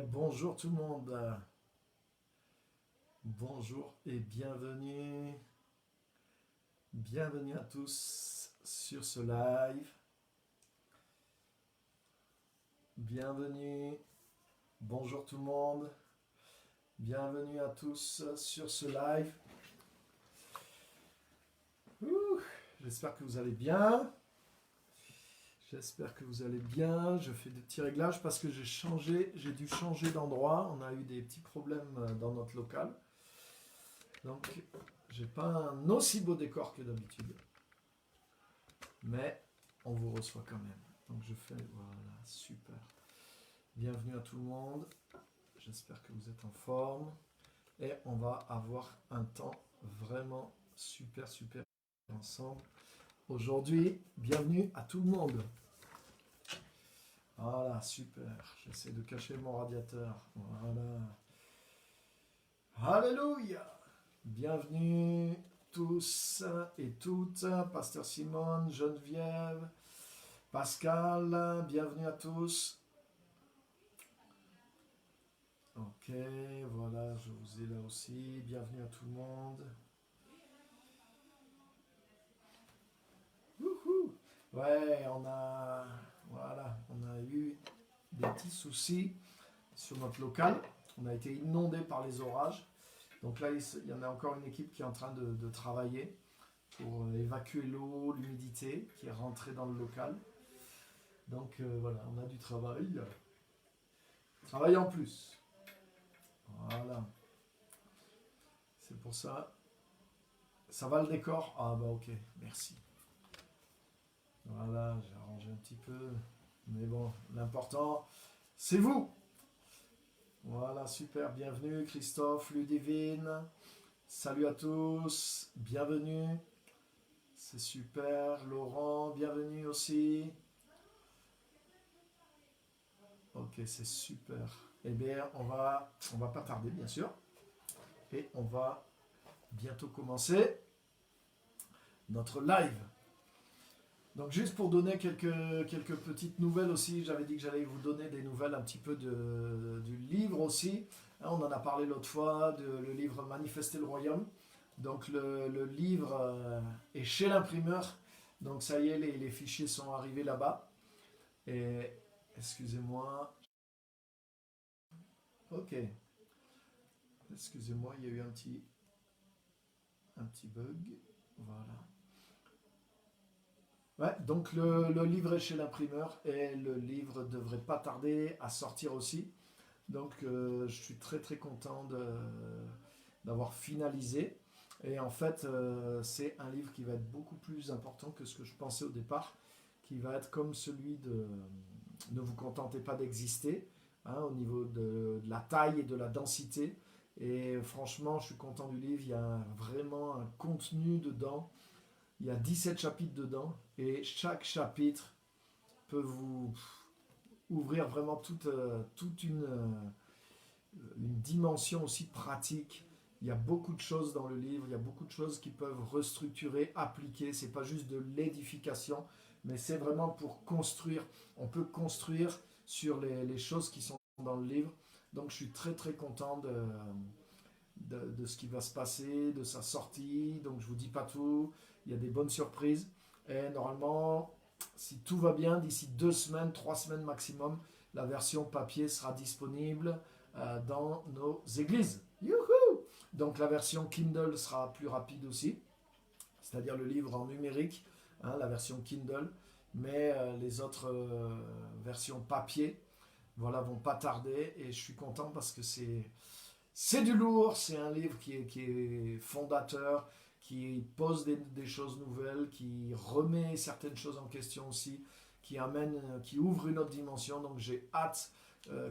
Bonjour tout le monde. Bonjour et bienvenue. Bienvenue à tous sur ce live. Bienvenue. Bonjour tout le monde. Bienvenue à tous sur ce live. Ouh, j'espère que vous allez bien. J'espère que vous allez bien. Je fais des petits réglages parce que j'ai dû changer d'endroit. On a eu des petits problèmes dans notre local. Donc, j'ai pas un aussi beau décor que d'habitude. Mais on vous reçoit quand même. Donc je fais, voilà, super. Bienvenue à tout le monde. J'espère que vous êtes en forme. Et on va avoir un temps vraiment super ensemble. Aujourd'hui, bienvenue à tout le monde. Voilà, super. J'essaie de cacher mon radiateur. Voilà. Alléluia. Bienvenue tous et toutes. Pasteur Simone, Geneviève, Pascal, bienvenue à tous. Ok, voilà, je vous ai là aussi. Bienvenue à tout le monde. Wouhou. Ouais, on a eu des petits soucis sur notre local. On a été inondé par les orages. Donc là, il y en a encore une équipe qui est en train de travailler pour évacuer l'eau, l'humidité qui est rentrée dans le local. Donc voilà, on a du travail. Travail en plus. Voilà. C'est pour ça. Ça va le décor? Ah bah ok, merci. Voilà, j'ai arrangé un petit peu. Mais bon, l'important, c'est vous. Voilà, super, bienvenue Christophe, Ludivine. Salut à tous, bienvenue. C'est super, Laurent, bienvenue aussi. Ok, c'est super. Eh bien, on va pas tarder, bien sûr. Et on va bientôt commencer notre live. Donc juste pour donner quelques petites nouvelles aussi, j'avais dit que j'allais vous donner des nouvelles un petit peu du livre aussi. On en a parlé l'autre fois, le livre Manifester le Royaume. Donc le livre est chez l'imprimeur. Donc ça y est, les fichiers sont arrivés là-bas. Et excusez-moi. Ok. Excusez-moi, il y a eu un petit bug. Voilà. Ouais, donc le livre est chez l'imprimeur et le livre devrait pas tarder à sortir aussi. Donc je suis très content d'avoir finalisé. Et en fait, c'est un livre qui va être beaucoup plus important que ce que je pensais au départ, qui va être comme celui de Ne vous contentez pas d'exister, hein, au niveau de la taille et de la densité. Et franchement, je suis content du livre. Il y a vraiment un contenu dedans. Il y a 17 chapitres dedans. Et chaque chapitre peut vous ouvrir vraiment toute une dimension aussi pratique. Il y a beaucoup de choses dans le livre, il y a beaucoup de choses qui peuvent restructurer, appliquer. C'est pas juste de l'édification, mais c'est vraiment pour construire. On peut construire sur les choses qui sont dans le livre. Donc je suis très content de ce qui va se passer, de sa sortie. Donc je vous dis pas tout. Il y a des bonnes surprises. Et normalement, si tout va bien, d'ici 2 semaines, 3 semaines maximum, la version papier sera disponible dans nos églises. Youhou! Donc la version Kindle sera plus rapide aussi, c'est-à-dire le livre en numérique, hein, la version Kindle, mais les autres versions papier, voilà, vont pas tarder et je suis content parce que c'est du lourd, c'est un livre qui est fondateur, qui pose des choses nouvelles, qui remet certaines choses en question aussi, qui ouvre une autre dimension. Donc j'ai hâte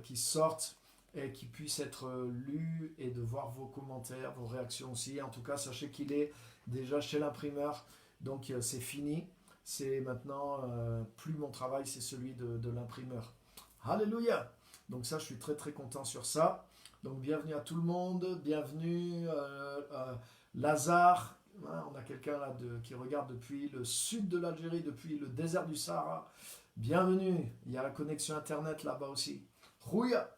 qu'il sorte et qu'il puisse être lu et de voir vos commentaires, vos réactions aussi. En tout cas, sachez qu'il est déjà chez l'imprimeur, donc c'est fini. C'est maintenant plus mon travail, c'est celui de l'imprimeur. Alléluia! Donc ça, je suis très content sur ça. Donc bienvenue à tout le monde, bienvenue Lazare. Hein, on a quelqu'un là qui regarde depuis le sud de l'Algérie, depuis le désert du Sahara. Bienvenue, il y a la connexion internet là-bas aussi. Rouya!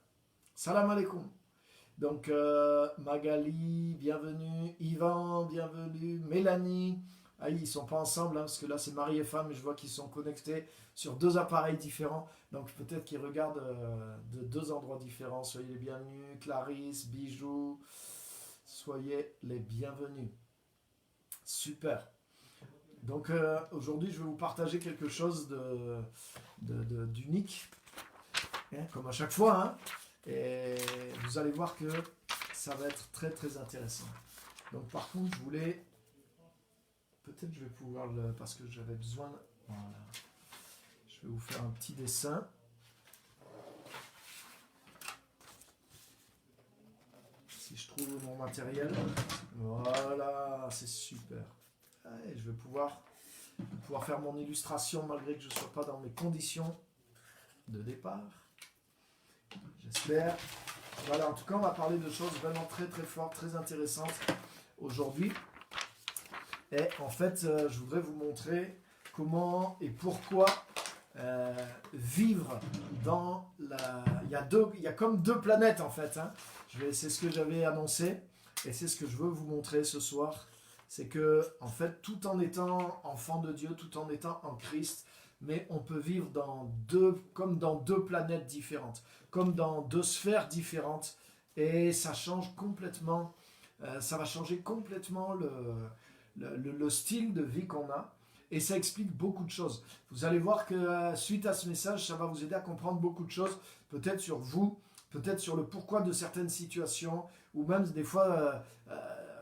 Salam alaikum. Donc, Magali, bienvenue. Yvan, bienvenue. Mélanie. Ah, ils ne sont pas ensemble, hein, parce que là, c'est mari et femme, et je vois qu'ils sont connectés sur deux appareils différents. Donc, peut-être qu'ils regardent de deux endroits différents. Soyez les bienvenus. Clarisse, Bijou, soyez les bienvenus. Super. Donc, aujourd'hui, je vais vous partager quelque chose d'unique, hein, comme à chaque fois, hein. Et vous allez voir que ça va être très très intéressant. Donc par contre, je voulais... Peut-être je vais pouvoir le... Parce que j'avais besoin... Voilà. Je vais vous faire un petit dessin. Si je trouve mon matériel. Voilà, c'est super. Et je vais pouvoir faire mon illustration malgré que je ne sois pas dans mes conditions de départ. J'espère. Voilà, en tout cas, on va parler de choses vraiment très très fortes, très intéressantes aujourd'hui. Et en fait, je voudrais vous montrer comment et pourquoi vivre dans la... Il y a comme deux planètes en fait, hein. C'est ce que j'avais annoncé et c'est ce que je veux vous montrer ce soir. C'est que, en fait, tout en étant enfant de Dieu, tout en étant en Christ, mais on peut vivre comme dans deux planètes différentes, comme dans deux sphères différentes, et ça change complètement, ça va changer complètement le style de vie qu'on a, et ça explique beaucoup de choses. Vous allez voir que suite à ce message, ça va vous aider à comprendre beaucoup de choses, peut-être sur vous, peut-être sur le pourquoi de certaines situations, ou même des fois...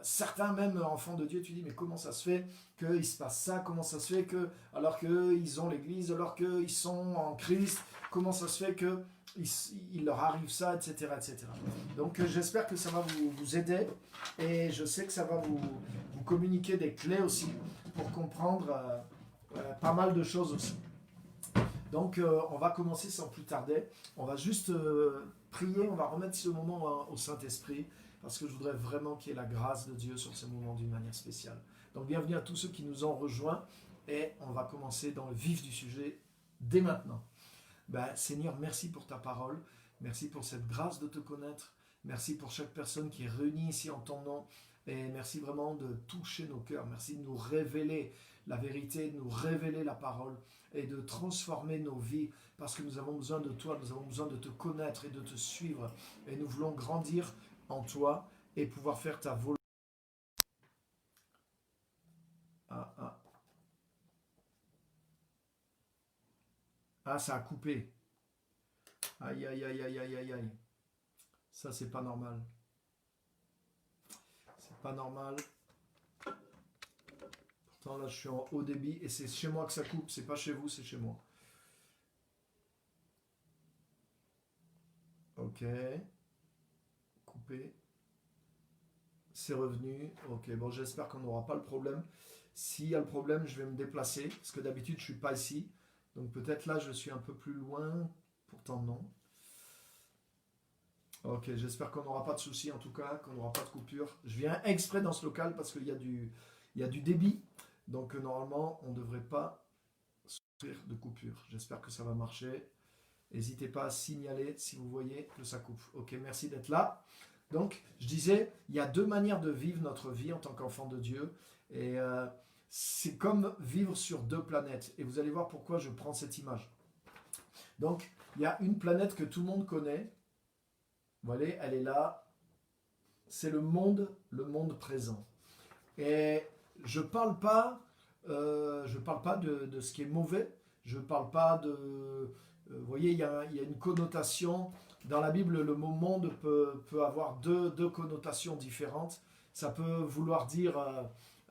certains même enfants de Dieu, tu dis mais comment ça se fait qu'il se passe ça, comment ça se fait que, alors qu'ils ont l'église, alors qu'ils sont en Christ, comment ça se fait qu'il leur arrive ça, etc. etc. Donc j'espère que ça va vous aider et je sais que ça va vous communiquer des clés aussi pour comprendre pas mal de choses aussi. Donc on va commencer sans plus tarder, on va juste prier, on va remettre ce moment au Saint-Esprit, parce que je voudrais vraiment qu'il y ait la grâce de Dieu sur ces moments d'une manière spéciale. Donc bienvenue à tous ceux qui nous ont rejoints et on va commencer dans le vif du sujet dès maintenant. Seigneur, merci pour ta parole, merci pour cette grâce de te connaître, merci pour chaque personne qui est réunie ici en ton nom et merci vraiment de toucher nos cœurs, merci de nous révéler la vérité, de nous révéler la parole et de transformer nos vies parce que nous avons besoin de toi, nous avons besoin de te connaître et de te suivre et nous voulons grandir en toi et pouvoir faire ta volonté. Ah, ça a coupé. Aïe, aïe, aïe, aïe, aïe, aïe, aïe. Ça, c'est pas normal. C'est pas normal. Pourtant, là, je suis en haut débit et c'est chez moi que ça coupe. C'est pas chez vous, c'est chez moi. Ok. Coupé. C'est revenu. Ok, bon, j'espère qu'on n'aura pas le problème. S'il y a le problème, je vais me déplacer. Parce que d'habitude, je ne suis pas ici. Donc peut-être là, je suis un peu plus loin. Pourtant, non. Ok, j'espère qu'on n'aura pas de soucis en tout cas, qu'on n'aura pas de coupure. Je viens exprès dans ce local parce qu'il y a du débit. Donc normalement, on ne devrait pas souffrir de coupure. J'espère que ça va marcher. N'hésitez pas à signaler si vous voyez que ça coupe. Ok, merci d'être là. Donc, je disais, il y a deux manières de vivre notre vie en tant qu'enfant de Dieu. Et c'est comme vivre sur deux planètes. Et vous allez voir pourquoi je prends cette image. Donc, il y a une planète que tout le monde connaît. Vous voyez, elle est là. C'est le monde présent. Et je ne parle pas, de ce qui est mauvais. Je ne parle pas de... vous voyez, il y a une connotation. Dans la Bible, le mot monde peut avoir deux connotations différentes. Ça peut vouloir dire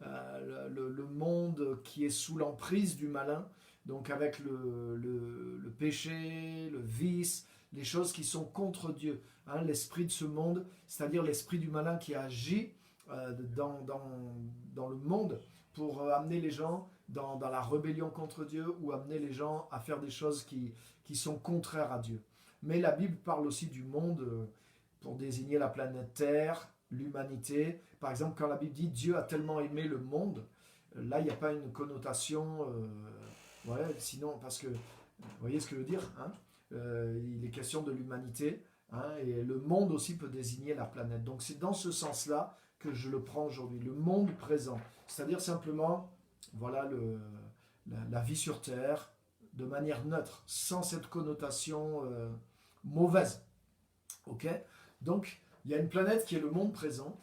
le monde qui est sous l'emprise du malin, donc avec le péché, le vice, les choses qui sont contre Dieu. Hein, l'esprit de ce monde, c'est-à-dire l'esprit du malin qui agit dans le monde pour amener les gens dans la rébellion contre Dieu ou amener les gens à faire des choses qui sont contraires à Dieu. Mais la Bible parle aussi du monde pour désigner la planète Terre, l'humanité. Par exemple, quand la Bible dit « Dieu a tellement aimé le monde », là, il n'y a pas une connotation... sinon, parce que, vous voyez ce que je veux dire, hein, il est question de l'humanité, hein, et le monde aussi peut désigner la planète. Donc c'est dans ce sens-là que je le prends aujourd'hui, le monde présent. C'est-à-dire simplement, voilà, la vie sur Terre, de manière neutre, sans cette connotation mauvaise. Ok? Donc, il y a une planète qui est le monde présent,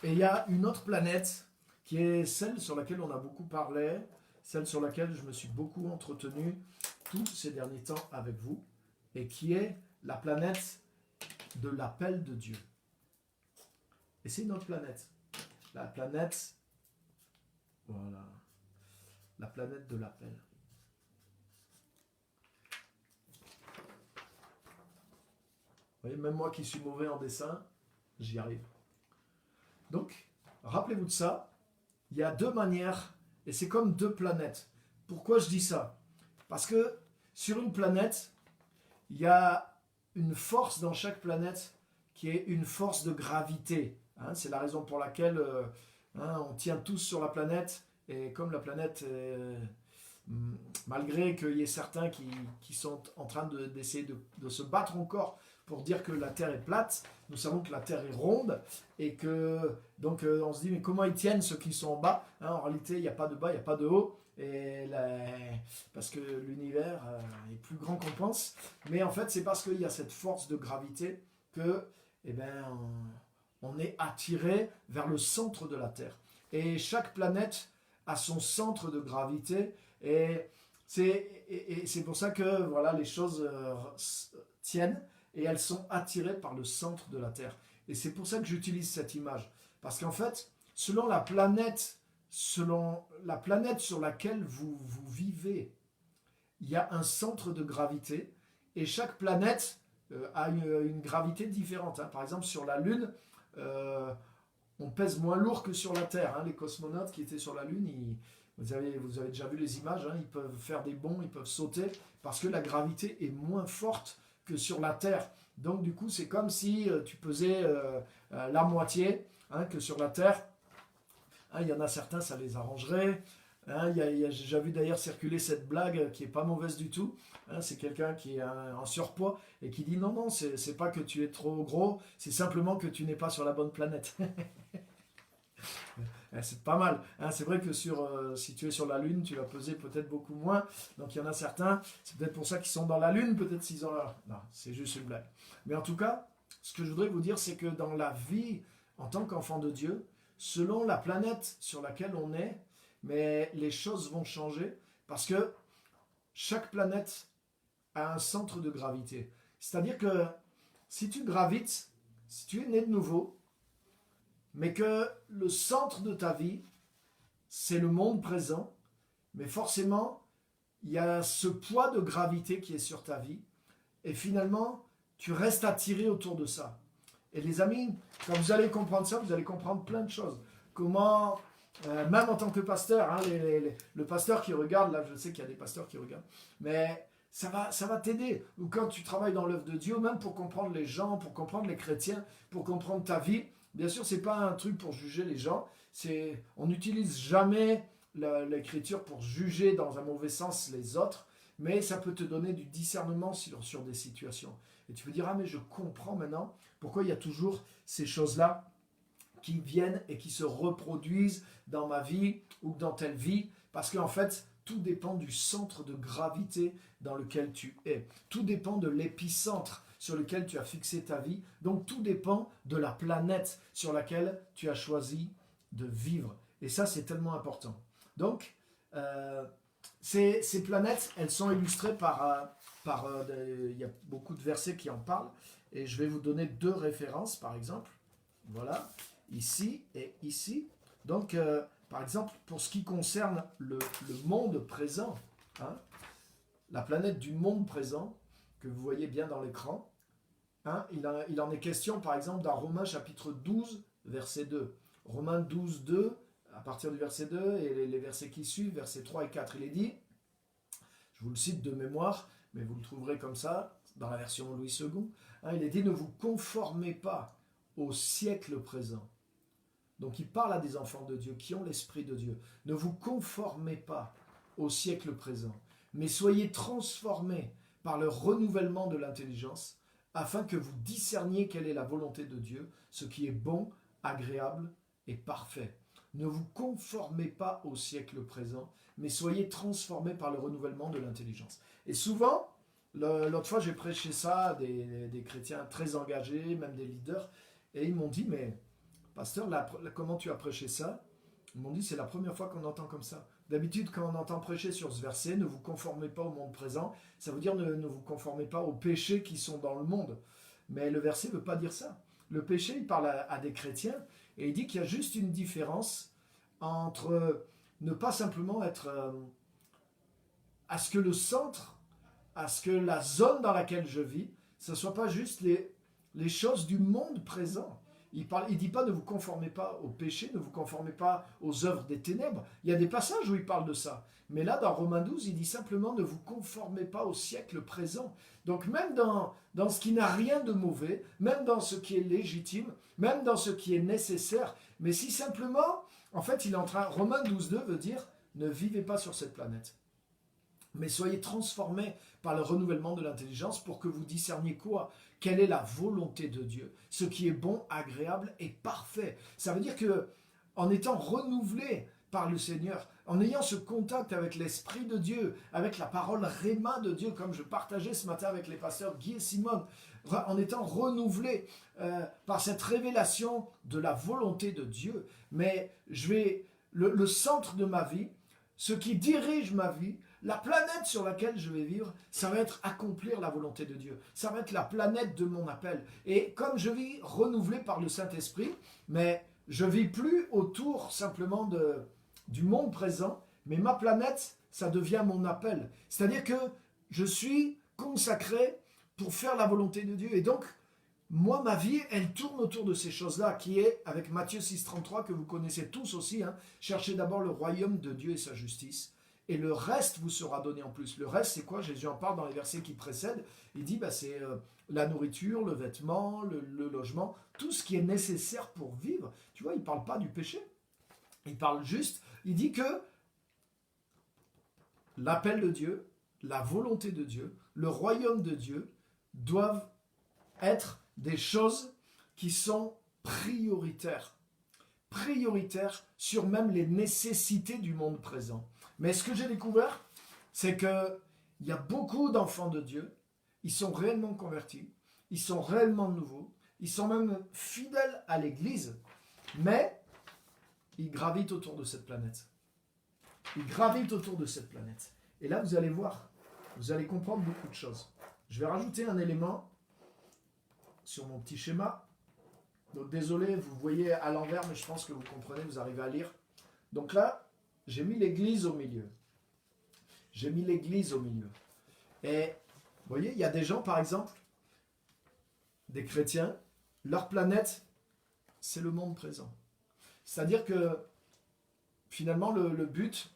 et il y a une autre planète qui est celle sur laquelle on a beaucoup parlé, celle sur laquelle je me suis beaucoup entretenu tous ces derniers temps avec vous, et qui est la planète de l'appel de Dieu. Et c'est une autre planète. La planète, voilà, la planète de l'appel. Vous voyez, même moi qui suis mauvais en dessin, j'y arrive. Donc, rappelez-vous de ça, il y a deux manières, et c'est comme deux planètes. Pourquoi je dis ça? Parce que sur une planète, il y a une force dans chaque planète qui est une force de gravité. Hein, c'est la raison pour laquelle on tient tous sur la planète, et comme la planète, malgré qu'il y ait certains qui sont en train d'essayer de se battre encore pour dire que la Terre est plate, nous savons que la Terre est ronde, et que donc on se dit mais comment ils tiennent ceux qui sont en bas, hein? En réalité il n'y a pas de bas, il n'y a pas de haut, parce que l'univers est plus grand qu'on pense, mais en fait c'est parce qu'il y a cette force de gravité que on est attiré vers le centre de la Terre, et chaque planète a son centre de gravité, et c'est pour ça que voilà, les choses tiennent, et elles sont attirées par le centre de la Terre. Et c'est pour ça que j'utilise cette image. Parce qu'en fait, selon la planète sur laquelle vous vivez, il y a un centre de gravité, et chaque planète a une gravité différente. Hein. Par exemple, sur la Lune, on pèse moins lourd que sur la Terre. Hein. Les cosmonautes qui étaient sur la Lune, vous avez déjà vu les images, hein, ils peuvent faire des bonds, ils peuvent sauter, parce que la gravité est moins forte que sur la Terre. Donc du coup, c'est comme si tu pesais la moitié, hein, que sur la Terre. Hein, il y en a certains, ça les arrangerait. Hein, j'ai déjà vu d'ailleurs circuler cette blague qui n'est pas mauvaise du tout. Hein, c'est quelqu'un qui est en surpoids et qui dit non, c'est pas que tu es trop gros, c'est simplement que tu n'es pas sur la bonne planète. C'est pas mal. Hein, c'est vrai que si tu es sur la Lune, tu vas peser peut-être beaucoup moins. Donc il y en a certains, c'est peut-être pour ça qu'ils sont dans la Lune, peut-être s'ils ont là. Non, c'est juste une blague. Mais en tout cas, ce que je voudrais vous dire, c'est que dans la vie, en tant qu'enfant de Dieu, selon la planète sur laquelle on est, mais les choses vont changer, parce que chaque planète a un centre de gravité. C'est-à-dire que si tu gravites, si tu es né de nouveau, mais que le centre de ta vie, c'est le monde présent, mais forcément, il y a ce poids de gravité qui est sur ta vie, et finalement, tu restes attiré autour de ça. Et les amis, quand vous allez comprendre ça, vous allez comprendre plein de choses. Comment, même en tant que pasteur, hein, le pasteur qui regarde, là je sais qu'il y a des pasteurs qui regardent, mais ça va t'aider. Ou quand tu travailles dans l'œuvre de Dieu, même pour comprendre les gens, pour comprendre les chrétiens, pour comprendre ta vie. Bien sûr, ce n'est pas un truc pour juger les gens. On n'utilise jamais l'écriture pour juger dans un mauvais sens les autres, mais ça peut te donner du discernement sur des situations. Et tu peux dire, ah mais je comprends maintenant pourquoi il y a toujours ces choses-là qui viennent et qui se reproduisent dans ma vie ou dans telle vie, parce qu'en fait, tout dépend du centre de gravité dans lequel tu es. Tout dépend de l'épicentre sur lequel tu as fixé ta vie. Donc tout dépend de la planète sur laquelle tu as choisi de vivre. Et ça, c'est tellement important. Donc, ces planètes, elles sont illustrées il y a beaucoup de versets qui en parlent. Et je vais vous donner deux références, par exemple. Voilà, ici et ici. Donc, par exemple, pour ce qui concerne le monde présent, hein, la planète du monde présent, que vous voyez bien dans l'écran, hein, il en est question, par exemple, dans Romains chapitre 12, verset 2. Romains 12, 2, à partir du verset 2, et les versets qui suivent, versets 3 et 4, il est dit, je vous le cite de mémoire, mais vous le trouverez comme ça, dans la version Louis II, hein, il est dit, ne vous conformez pas au siècle présent. Donc il parle à des enfants de Dieu qui ont l'Esprit de Dieu. Ne vous conformez pas au siècle présent, mais soyez transformés par le renouvellement de l'intelligence, afin que vous discerniez quelle est la volonté de Dieu, ce qui est bon, agréable et parfait. Ne vous conformez pas au siècle présent, mais soyez transformés par le renouvellement de l'intelligence. Et souvent, l'autre fois j'ai prêché ça à des chrétiens très engagés, même des leaders, et ils m'ont dit, mais pasteur, comment tu as prêché ça? Ils m'ont dit, c'est la première fois qu'on entend comme ça. D'habitude, quand on entend prêcher sur ce verset, ne vous conformez pas au monde présent, ça veut dire ne vous conformez pas aux péchés qui sont dans le monde. Mais le verset ne veut pas dire ça. Le péché, il parle à des chrétiens, et il dit qu'il y a juste une différence entre ne pas simplement être à ce que le centre, à ce que la zone dans laquelle je vis, ce ne soit pas juste les choses du monde présent. Il ne dit pas ne vous conformez pas au péché, ne vous conformez pas aux œuvres des ténèbres. Il y a des passages où il parle de ça. Mais là, dans Romains 12, il dit simplement ne vous conformez pas au siècle présent. Donc même dans ce qui n'a rien de mauvais, même dans ce qui est légitime, même dans ce qui est nécessaire, mais si simplement, en fait, Romains 12.2 veut dire ne vivez pas sur cette planète, mais soyez transformés par le renouvellement de l'intelligence pour que vous discerniez quoi? Quelle est la volonté de Dieu? Ce qui est bon, agréable et parfait. Ça veut dire que en étant renouvelé par le Seigneur, en ayant ce contact avec l'Esprit de Dieu, avec la parole Réma de Dieu, comme je partageais ce matin avec les pasteurs Guy et Simone, en étant renouvelé par cette révélation de la volonté de Dieu, mais le centre de ma vie, ce qui dirige ma vie, la planète sur laquelle je vais vivre, ça va être accomplir la volonté de Dieu. Ça va être la planète de mon appel. Et comme je vis renouvelé par le Saint-Esprit, mais je ne vis plus autour simplement du monde présent, mais ma planète, ça devient mon appel. C'est-à-dire que je suis consacré pour faire la volonté de Dieu. Et donc, moi, ma vie, elle tourne autour de ces choses-là, qui est, avec Matthieu 6,33, que vous connaissez tous aussi, cherchez d'abord le royaume de Dieu et sa justice, et le reste vous sera donné en plus. Le reste, c'est quoi? Jésus en parle dans les versets qui précèdent. Il dit, c'est la nourriture, le vêtement, le logement, tout ce qui est nécessaire pour vivre. Tu vois, il ne parle pas du péché. Il parle juste, il dit que l'appel de Dieu, la volonté de Dieu, le royaume de Dieu doivent être des choses qui sont prioritaires. Prioritaires sur même les nécessités du monde présent. Mais ce que j'ai découvert, c'est qu'il y a beaucoup d'enfants de Dieu, ils sont réellement convertis, ils sont réellement nouveaux, ils sont même fidèles à l'Église, mais ils gravitent autour de cette planète. Ils gravitent autour de cette planète. Et là, vous allez voir, vous allez comprendre beaucoup de choses. Je vais rajouter un élément sur mon petit schéma. Donc désolé, vous voyez à l'envers, mais je pense que vous comprenez, vous arrivez à lire. Donc là, j'ai mis l'église au milieu. J'ai mis l'église au milieu. Et vous voyez, il y a des gens, par exemple, des chrétiens, leur planète, c'est le monde présent. C'est-à-dire que finalement, le but,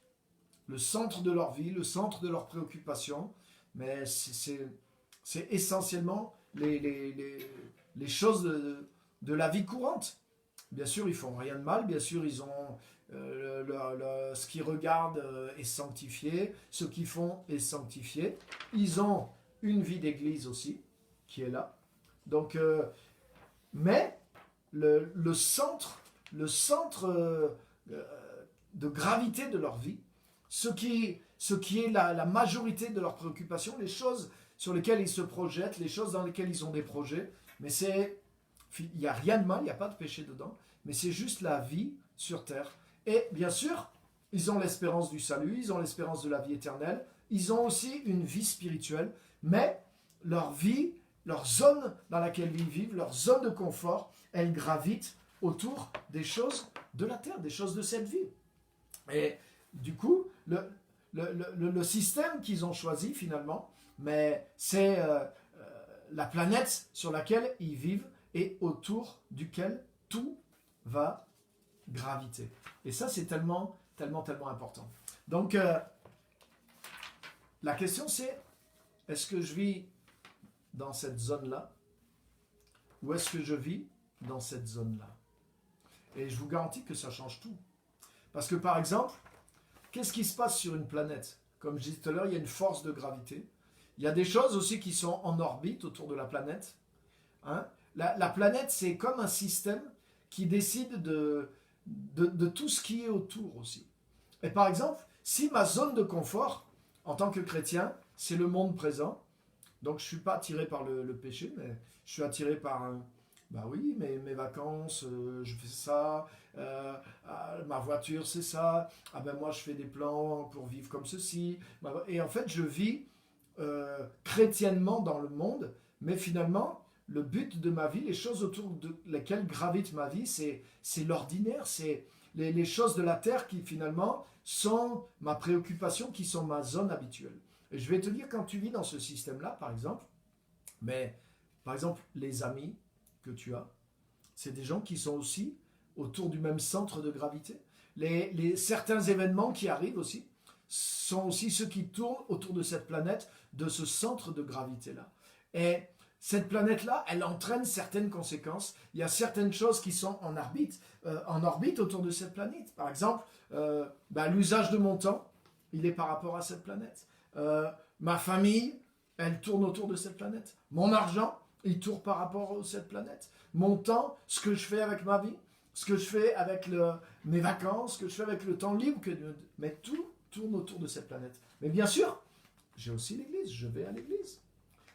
le centre de leur vie, le centre de leurs préoccupations, mais c'est essentiellement les choses de la vie courante. Bien sûr, ils font rien de mal, bien sûr, ils ont ce qu'ils regardent est sanctifié, ce qu'ils font est sanctifié. Ils ont une vie d'église aussi, qui est là. Donc, mais le centre de gravité de leur vie, ce qui est la majorité de leurs préoccupations, les choses sur lesquelles ils se projettent, les choses dans lesquelles ils ont des projets, mais il n'y a rien de mal, il n'y a pas de péché dedans, mais c'est juste la vie sur terre. Et bien sûr, ils ont l'espérance du salut, ils ont l'espérance de la vie éternelle, ils ont aussi une vie spirituelle, mais leur vie, leur zone dans laquelle ils vivent, leur zone de confort, elle gravite autour des choses de la terre, des choses de cette vie. Et du coup, le système qu'ils ont choisi finalement, mais c'est la planète sur laquelle ils vivent et autour duquel tout va graviter. Et ça, c'est tellement, tellement, tellement important. Donc, la question c'est, est-ce que je vis dans cette zone-là ou est-ce que je vis dans cette zone-là? Et je vous garantis que ça change tout. Parce que par exemple, qu'est-ce qui se passe sur une planète? Comme je disais tout à l'heure, il y a une force de gravité. Il y a des choses aussi qui sont en orbite autour de la planète. Hein. La planète, c'est comme un système qui décide de tout ce qui est autour aussi. Et par exemple, si ma zone de confort, en tant que chrétien, c'est le monde présent, donc je ne suis pas attiré par le péché, mais je suis attiré par, bah oui, mes vacances, je fais ça, ma voiture c'est ça, ah ben moi je fais des plans pour vivre comme ceci, et en fait je vis chrétiennement dans le monde, mais finalement le but de ma vie, les choses autour de lesquelles gravite ma vie, c'est l'ordinaire, c'est les choses de la terre qui finalement sont ma préoccupation, qui sont ma zone habituelle. Et je vais te dire, quand tu vis dans ce système-là, par exemple, mais par exemple, les amis que tu as, c'est des gens qui sont aussi autour du même centre de gravité. Certains événements qui arrivent aussi sont aussi ceux qui tournent autour de cette planète, de ce centre de gravité-là. Et cette planète-là, elle entraîne certaines conséquences. Il y a certaines choses qui sont en orbite autour de cette planète. Par exemple, l'usage de mon temps, il est par rapport à cette planète. Ma famille, elle tourne autour de cette planète. Mon argent, il tourne par rapport à cette planète. Mon temps, ce que je fais avec ma vie, ce que je fais avec mes vacances, ce que je fais avec le temps libre, mais tout tourne autour de cette planète. Mais bien sûr, j'ai aussi l'église, je vais à l'église.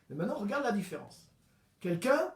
Mais maintenant, regarde la différence. Quelqu'un,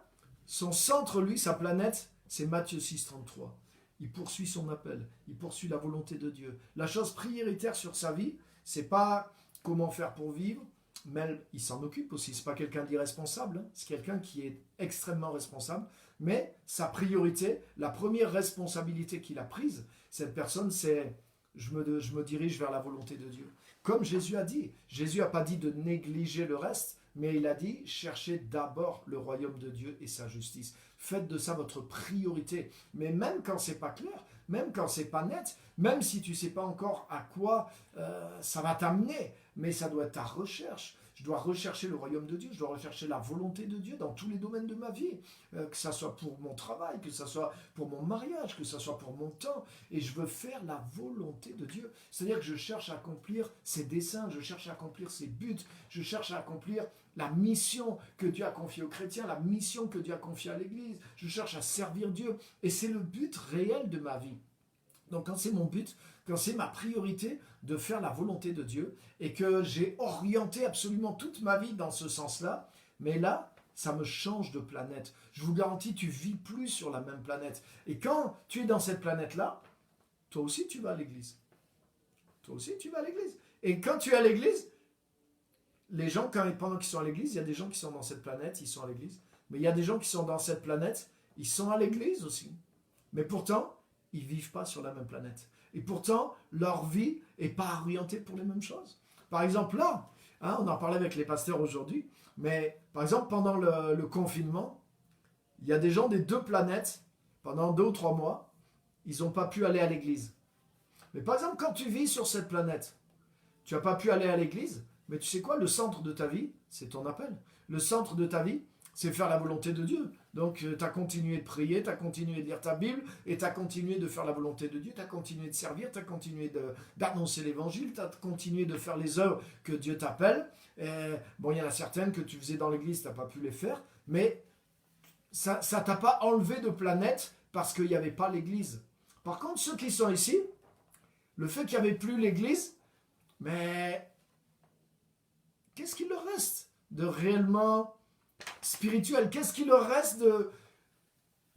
son centre, lui, sa planète, c'est Matthieu 6, 33. Il poursuit son appel, il poursuit la volonté de Dieu. La chose prioritaire sur sa vie, c'est pas comment faire pour vivre, mais il s'en occupe aussi. C'est pas quelqu'un d'irresponsable, hein. C'est quelqu'un qui est extrêmement responsable. Mais sa priorité, la première responsabilité qu'il a prise, cette personne, c'est je me dirige vers la volonté de Dieu. Comme Jésus a dit. Jésus n'a pas dit de négliger le reste, mais il a dit cherchez d'abord le royaume de Dieu et sa justice. Faites de ça votre priorité. Mais même quand c'est pas clair, même quand c'est pas net, même si tu sais pas encore à quoi ça va t'amener, mais ça doit être ta recherche. Je dois rechercher le royaume de Dieu, je dois rechercher la volonté de Dieu dans tous les domaines de ma vie, que ça soit pour mon travail, que ça soit pour mon mariage, que ça soit pour mon temps, et je veux faire la volonté de Dieu. C'est-à-dire que je cherche à accomplir ses desseins, je cherche à accomplir ses buts, je cherche à accomplir la mission que Dieu a confiée aux chrétiens, la mission que Dieu a confiée à l'Église. Je cherche à servir Dieu, et c'est le but réel de ma vie. Donc quand c'est mon but, quand c'est ma priorité de faire la volonté de Dieu et que j'ai orienté absolument toute ma vie dans ce sens-là, mais là, ça me change de planète. Je vous garantis, tu vis plus sur la même planète. Et quand tu es dans cette planète-là, toi aussi tu vas à l'église. Toi aussi tu vas à l'église. Et quand tu es à l'église, les gens, pendant qu'ils sont à l'église, il y a des gens qui sont dans cette planète, ils sont à l'église. Mais il y a des gens qui sont dans cette planète, ils sont à l'église aussi. Mais pourtant, ils ne vivent pas sur la même planète. Et pourtant, leur vie n'est pas orientée pour les mêmes choses. Par exemple, là, hein, on en parlait avec les pasteurs aujourd'hui, mais par exemple, pendant le confinement, il y a des gens des deux planètes, pendant 2 ou 3 mois, ils n'ont pas pu aller à l'église. Mais par exemple, quand tu vis sur cette planète, tu n'as pas pu aller à l'église, mais tu sais quoi, le centre de ta vie, c'est ton appel. Le centre de ta vie, c'est faire la volonté de Dieu. Donc, tu as continué de prier, tu as continué de lire ta Bible, et tu as continué de faire la volonté de Dieu, tu as continué de servir, tu as continué d'annoncer l'évangile, tu as continué de faire les œuvres que Dieu t'appelle. Bon, il y en a certaines que tu faisais dans l'église, tu n'as pas pu les faire, mais ça ne t'a pas enlevé de planète parce qu'il n'y avait pas l'église. Par contre, ceux qui sont ici, le fait qu'il n'y avait plus l'église, mais qu'est-ce qu'il leur reste de réellement spirituel? Qu'est-ce qu'il leur reste de...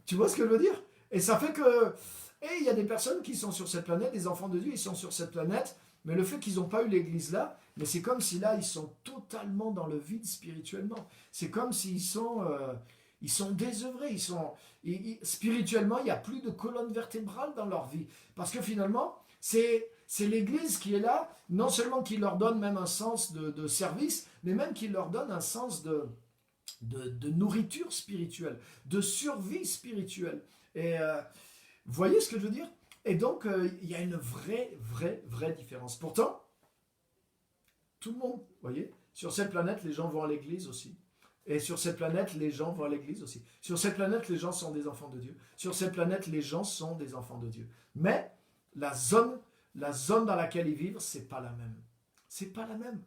Tu vois ce que je veux dire? Et ça fait que... Et il y a des personnes qui sont sur cette planète, des enfants de Dieu, ils sont sur cette planète, mais le fait qu'ils n'ont pas eu l'église là, mais c'est comme si là, ils sont totalement dans le vide spirituellement. C'est comme s'ils sont... ils sont désœuvrés, spirituellement, il n'y a plus de colonne vertébrale dans leur vie. Parce que finalement, c'est l'Église qui est là, non seulement qui leur donne même un sens de service, mais même qui leur donne un sens de nourriture spirituelle, de survie spirituelle. Et vous voyez ce que je veux dire? Et donc, il y a une vraie différence. Pourtant, tout le monde, vous voyez, sur cette planète, les gens vont à l'église aussi. Et sur cette planète, les gens vont à l'église aussi. Sur cette planète, les gens sont des enfants de Dieu. Sur cette planète, les gens sont des enfants de Dieu. Mais la zone dans laquelle ils vivent, c'est pas la même. C'est pas la même.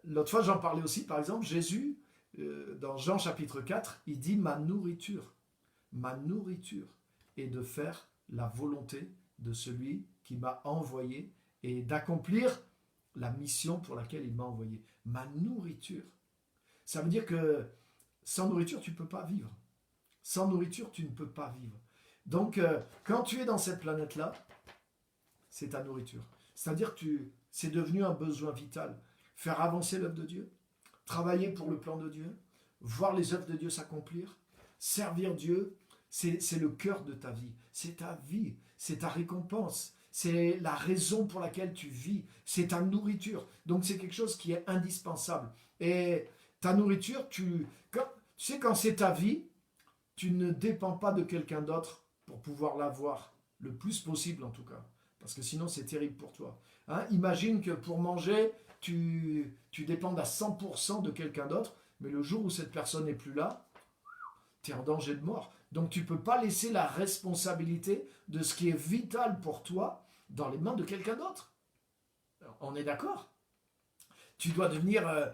L'autre fois, j'en parlais aussi, par exemple, Jésus, dans Jean chapitre 4, il dit ma nourriture est de faire la volonté de celui qui m'a envoyé et d'accomplir la mission pour laquelle il m'a envoyé. Ma nourriture. Ça veut dire que sans nourriture, tu ne peux pas vivre. Sans nourriture, tu ne peux pas vivre. Donc, quand tu es dans cette planète-là, c'est ta nourriture. C'est-à-dire que c'est devenu un besoin vital. Faire avancer l'œuvre de Dieu, travailler pour le plan de Dieu, voir les œuvres de Dieu s'accomplir, servir Dieu, c'est le cœur de ta vie. C'est ta vie, c'est ta récompense, c'est la raison pour laquelle tu vis, c'est ta nourriture. Donc c'est quelque chose qui est indispensable. Et ta nourriture, tu sais, quand c'est ta vie, tu ne dépends pas de quelqu'un d'autre pour pouvoir l'avoir, le plus possible en tout cas. Parce que sinon c'est terrible pour toi. Hein? Imagine que pour manger, tu dépendes à 100% de quelqu'un d'autre, mais le jour où cette personne n'est plus là, tu es en danger de mort. Donc tu ne peux pas laisser la responsabilité de ce qui est vital pour toi dans les mains de quelqu'un d'autre. On est d'accord? Tu dois devenir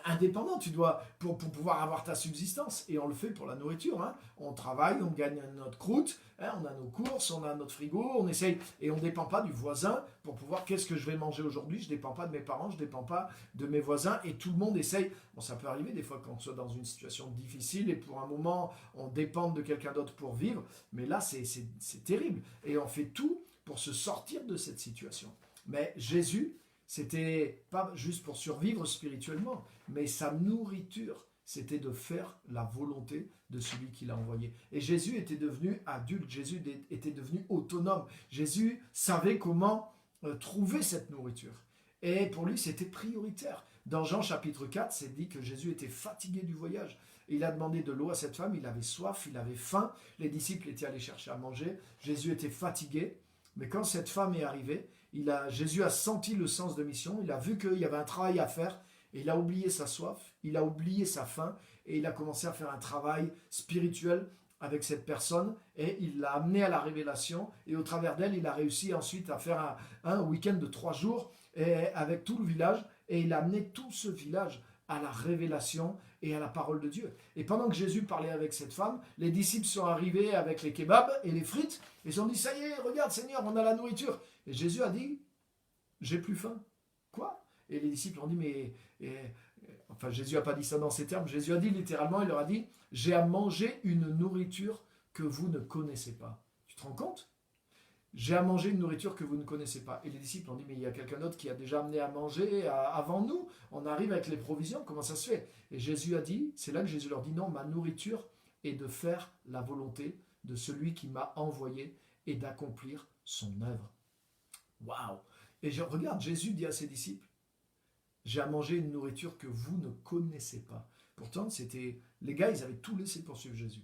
indépendant, tu dois pour pouvoir avoir ta subsistance. Et on le fait pour la nourriture. Hein. On travaille, on gagne notre croûte, hein, on a nos courses, on a notre frigo, on essaye. Et on ne dépend pas du voisin pour pouvoir qu'est-ce que je vais manger aujourd'hui. Je ne dépends pas de mes parents, je ne dépends pas de mes voisins. Et tout le monde essaye. Bon, ça peut arriver des fois quand on soit dans une situation difficile et pour un moment, on dépend de quelqu'un d'autre pour vivre. Mais là, c'est terrible. Et on fait tout pour se sortir de cette situation. Mais Jésus, c'était pas juste pour survivre spirituellement, mais sa nourriture, c'était de faire la volonté de celui qui l'a envoyé. Et Jésus était devenu adulte, Jésus était devenu autonome. Jésus savait comment trouver cette nourriture. Et pour lui, c'était prioritaire. Dans Jean chapitre 4, c'est dit que Jésus était fatigué du voyage. Il a demandé de l'eau à cette femme, il avait soif, il avait faim. Les disciples étaient allés chercher à manger. Jésus était fatigué. Mais quand cette femme est arrivée, Jésus a senti le sens de mission, il a vu qu'il y avait un travail à faire, et il a oublié sa soif, il a oublié sa faim, et il a commencé à faire un travail spirituel avec cette personne, et il l'a amené à la révélation, et au travers d'elle, il a réussi ensuite à faire un week-end de 3 jours avec tout le village, et il a amené tout ce village à la révélation et à la parole de Dieu. Et pendant que Jésus parlait avec cette femme, les disciples sont arrivés avec les kebabs et les frites, et ils ont dit, ça y est, regarde Seigneur, on a la nourriture. Et Jésus a dit, j'ai plus faim. Quoi? Et les disciples ont dit, enfin Jésus n'a pas dit ça dans ces termes, Jésus a dit littéralement, il leur a dit, j'ai à manger une nourriture que vous ne connaissez pas. Tu te rends compte? J'ai à manger une nourriture que vous ne connaissez pas. Et les disciples ont dit, mais il y a quelqu'un d'autre qui a déjà amené à manger avant nous. On arrive avec les provisions, comment ça se fait? Et Jésus a dit, c'est là que Jésus leur dit, non, ma nourriture est de faire la volonté de celui qui m'a envoyé et d'accomplir son œuvre. Waouh! Et je regarde, Jésus dit à ses disciples, j'ai à manger une nourriture que vous ne connaissez pas. Pourtant, les gars, ils avaient tout laissé pour suivre Jésus.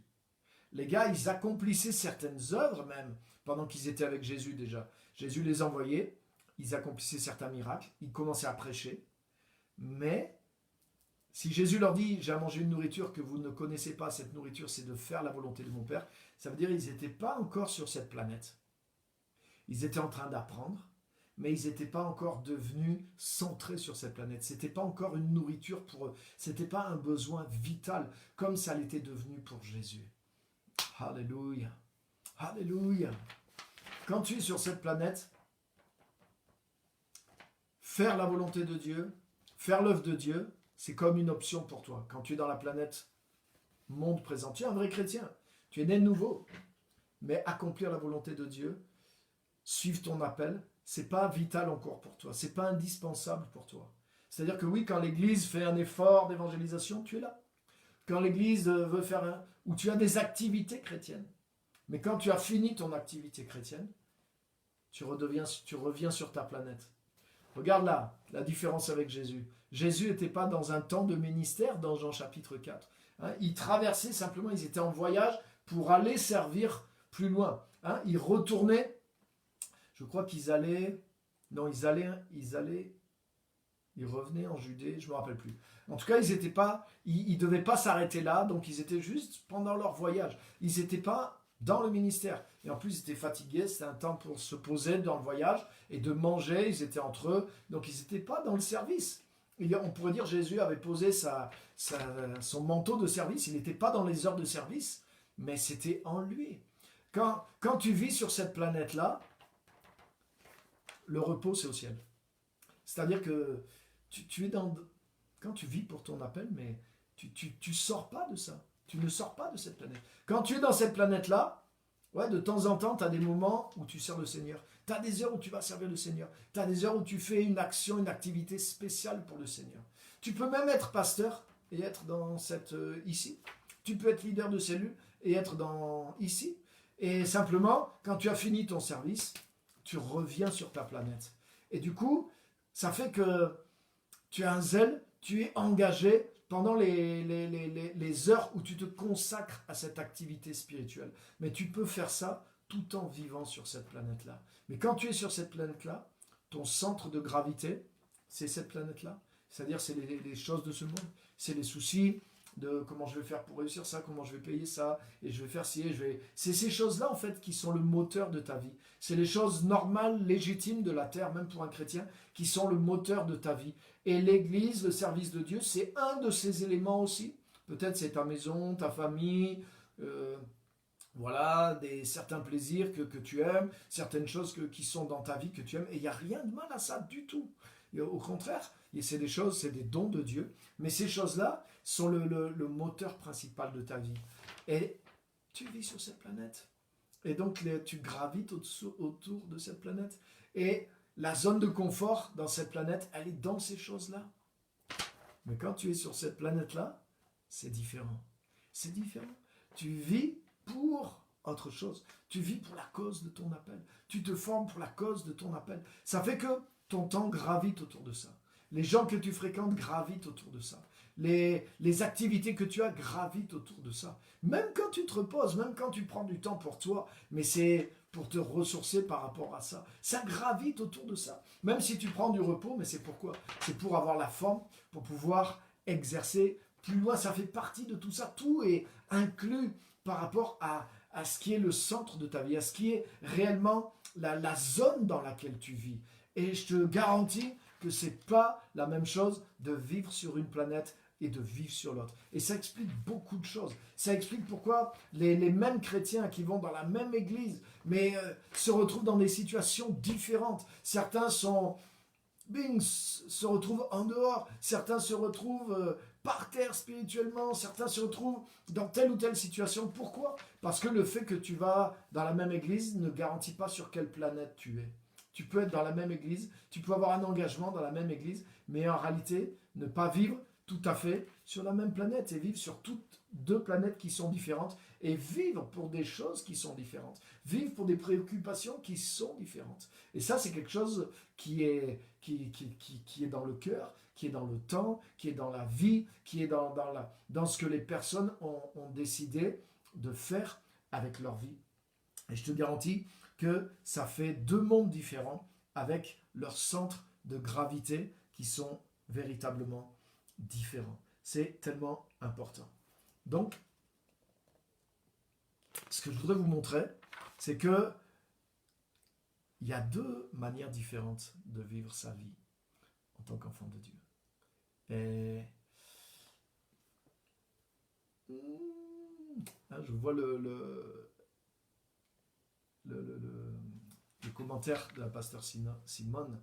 Les gars, ils accomplissaient certaines œuvres même, pendant qu'ils étaient avec Jésus déjà. Jésus les envoyait, ils accomplissaient certains miracles, ils commençaient à prêcher. Mais si Jésus leur dit, j'ai à manger une nourriture que vous ne connaissez pas, cette nourriture c'est de faire la volonté de mon Père, ça veut dire qu'ils n'étaient pas encore sur cette planète. Ils étaient en train d'apprendre, mais ils n'étaient pas encore devenus centrés sur cette planète. Ce n'était pas encore une nourriture pour eux. Ce n'était pas un besoin vital, comme ça l'était devenu pour Jésus. Alléluia. Alléluia. Quand tu es sur cette planète, faire la volonté de Dieu, faire l'œuvre de Dieu, c'est comme une option pour toi. Quand tu es dans la planète monde présent, tu es un vrai chrétien. Tu es né de nouveau. Mais accomplir la volonté de Dieu, suivre ton appel, c'est pas vital encore pour toi. C'est pas indispensable pour toi. C'est-à-dire que oui, quand l'Église fait un effort d'évangélisation, tu es là. Quand l'Église veut faire où tu as des activités chrétiennes. Mais quand tu as fini ton activité chrétienne, tu reviens sur ta planète. Regarde là, la différence avec Jésus. Jésus n'était pas dans un temps de ministère dans Jean chapitre 4. Hein, ils traversaient simplement, ils étaient en voyage pour aller servir plus loin. Hein, ils retournaient, je crois qu'ils allaient, non, ils revenaient en Judée, je ne me rappelle plus. En tout cas, ils ne devaient pas s'arrêter là, donc ils étaient juste pendant leur voyage. Ils n'étaient pas dans le ministère. Et en plus, ils étaient fatigués, c'était un temps pour se poser dans le voyage et de manger, ils étaient entre eux, donc ils n'étaient pas dans le service. on pourrait dire Jésus avait posé son manteau de service. Il n'était pas dans les heures de service, mais c'était en lui. Quand tu vis sur cette planète-là, le repos, c'est au ciel. C'est-à-dire que tu es dans... Quand tu vis pour ton appel, mais tu sors pas de ça. Tu ne sors pas de cette planète. Quand tu es dans cette planète-là, ouais, de temps en temps, tu as des moments où tu sers le Seigneur. Tu as des heures où tu vas servir le Seigneur. Tu as des heures où tu fais une action, une activité spéciale pour le Seigneur. Tu peux même être pasteur et être dans cette... ici. Tu peux être leader de cellule et être ici. Et simplement, quand tu as fini ton service, tu reviens sur ta planète. Et du coup, ça fait que tu as un zèle, tu es engagé pendant les heures où tu te consacres à cette activité spirituelle. Mais tu peux faire ça tout en vivant sur cette planète-là. Mais quand tu es sur cette planète-là, ton centre de gravité, c'est cette planète-là. C'est-à-dire, c'est les choses de ce monde. C'est les soucis de comment je vais faire pour réussir ça, comment je vais payer ça, et je vais faire ci, C'est ces choses-là, en fait, qui sont le moteur de ta vie. C'est les choses normales, légitimes de la terre, même pour un chrétien, qui sont le moteur de ta vie. Et l'Église, le service de Dieu, c'est un de ces éléments aussi. Peut-être c'est ta maison, ta famille, voilà, certains plaisirs que tu aimes, certaines choses qui sont dans ta vie que tu aimes. Et il n'y a rien de mal à ça du tout. Et au contraire, c'est des choses, c'est des dons de Dieu. Mais ces choses-là sont le moteur principal de ta vie. Et tu vis sur cette planète. Et donc tu gravites autour de cette planète. Et la zone de confort dans cette planète, elle est dans ces choses-là. Mais quand tu es sur cette planète-là, c'est différent. C'est différent. Tu vis pour autre chose. Tu vis pour la cause de ton appel. Tu te formes pour la cause de ton appel. Ça fait que ton temps gravite autour de ça. Les gens que tu fréquentes gravitent autour de ça. Les activités que tu as gravitent autour de ça. Même quand tu te reposes, même quand tu prends du temps pour toi, mais c'est pour te ressourcer par rapport à ça. Ça gravite autour de ça. Même si tu prends du repos, mais c'est pourquoi? C'est pour avoir la forme, pour pouvoir exercer plus loin. Ça fait partie de tout ça. Tout est inclus par rapport à ce qui est le centre de ta vie, à ce qui est réellement la zone dans laquelle tu vis. Et je te garantis que ce n'est pas la même chose de vivre sur une planète et de vivre sur l'autre. Et ça explique beaucoup de choses. Ça explique pourquoi les mêmes chrétiens qui vont dans la même église, mais se retrouvent dans des situations différentes. Certains se retrouvent en dehors, certains se retrouvent par terre spirituellement, certains se retrouvent dans telle ou telle situation. Pourquoi? Parce que le fait que tu vas dans la même église ne garantit pas sur quelle planète tu es. Tu peux être dans la même église, tu peux avoir un engagement dans la même église, mais en réalité, ne pas vivre tout à fait sur la même planète et vivre sur toutes deux planètes qui sont différentes et vivre pour des choses qui sont différentes, vivre pour des préoccupations qui sont différentes. Et ça, c'est quelque chose qui est dans le cœur, qui est dans le temps, qui est dans la vie, qui est dans ce que les personnes ont décidé de faire avec leur vie. Et je te garantis que ça fait deux mondes différents avec leurs centres de gravité qui sont véritablement différents. C'est tellement important. Donc, ce que je voudrais vous montrer, c'est que il y a deux manières différentes de vivre sa vie en tant qu'enfant de Dieu. Et je vois le commentaire de la pasteur Simone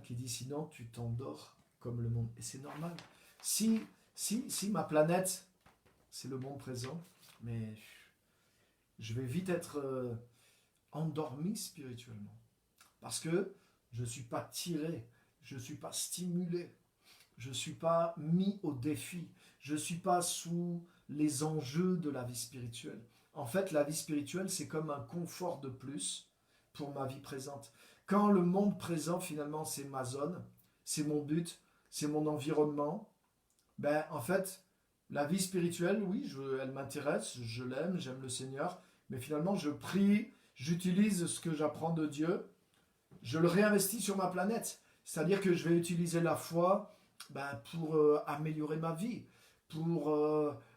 qui dit « Sinon, tu t'endors comme le monde. » Et c'est normal. Si ma planète, c'est le monde présent, mais je vais vite être endormi spirituellement. Parce que je ne suis pas tiré, je ne suis pas stimulé, je ne suis pas mis au défi, je ne suis pas sous les enjeux de la vie spirituelle. En fait, la vie spirituelle, c'est comme un confort de plus pour ma vie présente. Quand le monde présent, finalement, c'est ma zone, c'est mon but, c'est mon environnement, ben, en fait, la vie spirituelle, oui, elle m'intéresse, je l'aime, j'aime le Seigneur, mais finalement, je prie, j'utilise ce que j'apprends de Dieu, je le réinvestis sur ma planète. C'est-à-dire que je vais utiliser la foi pour améliorer ma vie, pour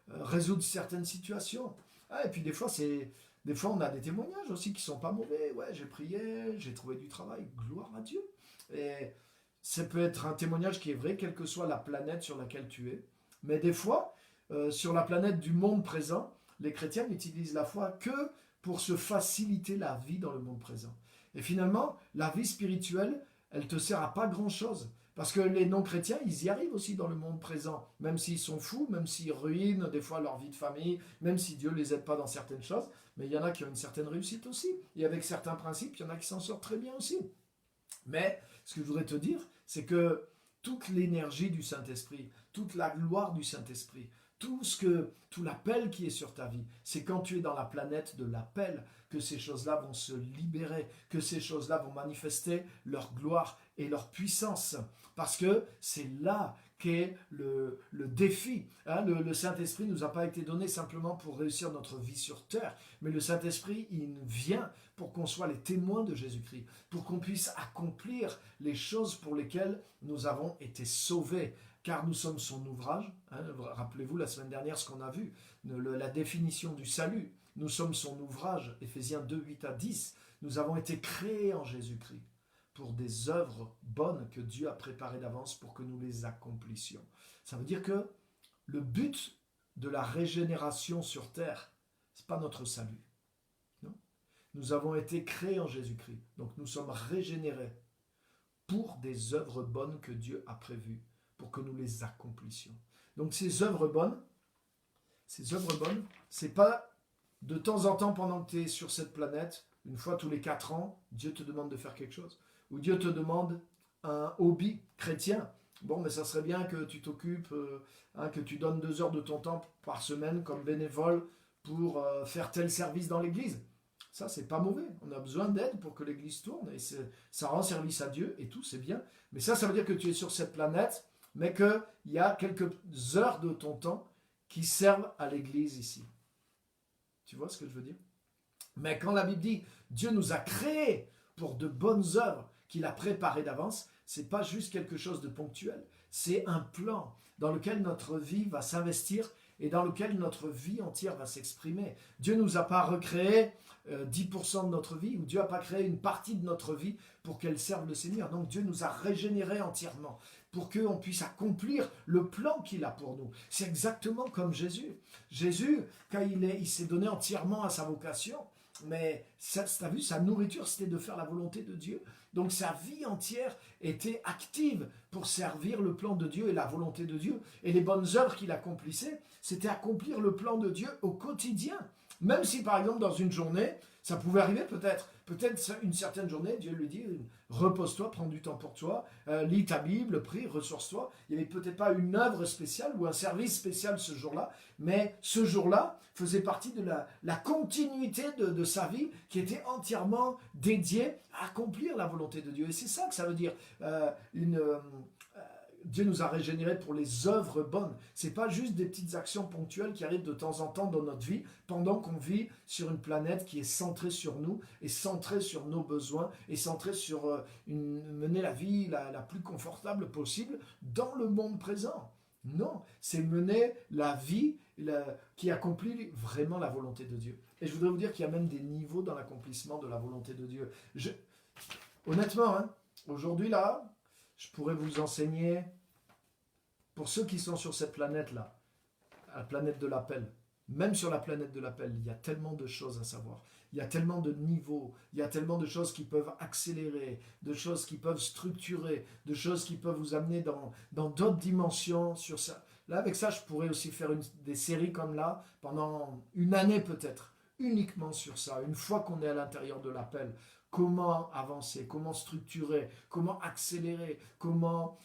résoudre certaines situations. Et puis des fois, on a des témoignages aussi qui ne sont pas mauvais. Ouais, j'ai prié, j'ai trouvé du travail, gloire à Dieu. Et ça peut être un témoignage qui est vrai, quelle que soit la planète sur laquelle tu es. Mais des fois, sur la planète du monde présent, les chrétiens n'utilisent la foi que pour se faciliter la vie dans le monde présent. Et finalement, la vie spirituelle, elle te sert à pas grand-chose. Parce que les non-chrétiens, ils y arrivent aussi dans le monde présent. Même s'ils sont fous, même s'ils ruinent des fois leur vie de famille, même si Dieu ne les aide pas dans certaines choses. Mais il y en a qui ont une certaine réussite aussi. Et avec certains principes, il y en a qui s'en sortent très bien aussi. Mais ce que je voudrais te dire, c'est que toute l'énergie du Saint-Esprit, toute la gloire du Saint-Esprit, tout l'appel qui est sur ta vie, c'est quand tu es dans la planète de l'appel que ces choses-là vont se libérer, que ces choses-là vont manifester leur gloire et leur puissance. Parce que c'est là qu'est le défi. Hein, le Saint-Esprit ne nous a pas été donné simplement pour réussir notre vie sur terre, mais le Saint-Esprit, il vient pour qu'on soit les témoins de Jésus-Christ, pour qu'on puisse accomplir les choses pour lesquelles nous avons été sauvés, car nous sommes son ouvrage. Hein, rappelez-vous la semaine dernière ce qu'on a vu, la définition du salut. Nous sommes son ouvrage, Éphésiens 2, 8 à 10. Nous avons été créés en Jésus-Christ pour des œuvres bonnes que Dieu a préparées d'avance pour que nous les accomplissions. Ça veut dire que le but de la régénération sur terre, ce n'est pas notre salut. Non. Nous avons été créés en Jésus-Christ. Donc nous sommes régénérés pour des œuvres bonnes que Dieu a prévues, pour que nous les accomplissions. Donc ces œuvres bonnes, c'est pas de temps en temps pendant que tu es sur cette planète, une fois tous les 4 ans, Dieu te demande de faire quelque chose. Ou Dieu te demande un hobby chrétien. Bon, mais ça serait bien que tu t'occupes, que tu donnes 2 heures de ton temps par semaine comme bénévole pour faire tel service dans l'église. Ça, c'est pas mauvais. On a besoin d'aide pour que l'église tourne et ça rend service à Dieu et tout, c'est bien. Mais ça veut dire que tu es sur cette planète, mais qu'il y a quelques heures de ton temps qui servent à l'église ici. Tu vois ce que je veux dire? Mais quand la Bible dit Dieu nous a créés pour de bonnes œuvres qu'il a préparées d'avance, c'est pas juste quelque chose de ponctuel. C'est un plan dans lequel notre vie va s'investir et dans lequel notre vie entière va s'exprimer. Dieu ne nous a pas recréé 10% de notre vie, ou Dieu n'a pas créé une partie de notre vie pour qu'elle serve le Seigneur. Donc Dieu nous a régénérés entièrement pour qu'on puisse accomplir le plan qu'il a pour nous. C'est exactement comme Jésus. Jésus, quand il s'est donné entièrement à sa vocation, mais tu as vu, sa nourriture, c'était de faire la volonté de Dieu. Donc sa vie entière était active pour servir le plan de Dieu et la volonté de Dieu. Et les bonnes œuvres qu'il accomplissait, c'était accomplir le plan de Dieu au quotidien. Même si par exemple dans une journée, ça pouvait arriver peut-être une certaine journée, Dieu lui dit repose-toi, prends du temps pour toi, lis ta Bible, prie, ressource-toi. Il n'y avait peut-être pas une œuvre spéciale ou un service spécial ce jour-là, mais ce jour-là faisait partie de la continuité de sa vie qui était entièrement dédiée à accomplir la volonté de Dieu. Et c'est ça que ça veut dire Dieu nous a régénérés pour les œuvres bonnes. Ce n'est pas juste des petites actions ponctuelles qui arrivent de temps en temps dans notre vie, pendant qu'on vit sur une planète qui est centrée sur nous, et centrée sur nos besoins, et centrée sur mener la vie la plus confortable possible dans le monde présent. Non, c'est mener la vie qui accomplit vraiment la volonté de Dieu. Et je voudrais vous dire qu'il y a même des niveaux dans l'accomplissement de la volonté de Dieu. Honnêtement, aujourd'hui là, je pourrais vous enseigner, pour ceux qui sont sur cette planète-là, la planète de l'appel, même sur la planète de l'appel, il y a tellement de choses à savoir. Il y a tellement de niveaux, il y a tellement de choses qui peuvent accélérer, de choses qui peuvent structurer, de choses qui peuvent vous amener dans d'autres dimensions sur ça. Là, avec ça, je pourrais aussi faire des séries comme là, pendant une année peut-être, uniquement sur ça, une fois qu'on est à l'intérieur de l'appel. Comment avancer, comment structurer, comment accélérer, comment...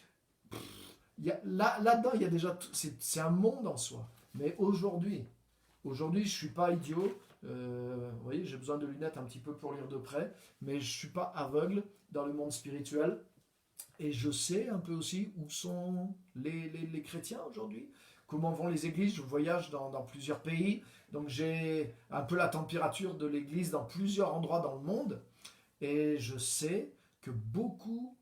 Là-dedans, il y a déjà... C'est un monde en soi. Mais aujourd'hui, je ne suis pas idiot. Vous voyez, j'ai besoin de lunettes un petit peu pour lire de près. Mais je ne suis pas aveugle dans le monde spirituel. Et je sais un peu aussi où sont les chrétiens aujourd'hui. Comment vont les églises. Je voyage dans plusieurs pays. Donc j'ai un peu la température de l'église dans plusieurs endroits dans le monde. Et je sais que beaucoup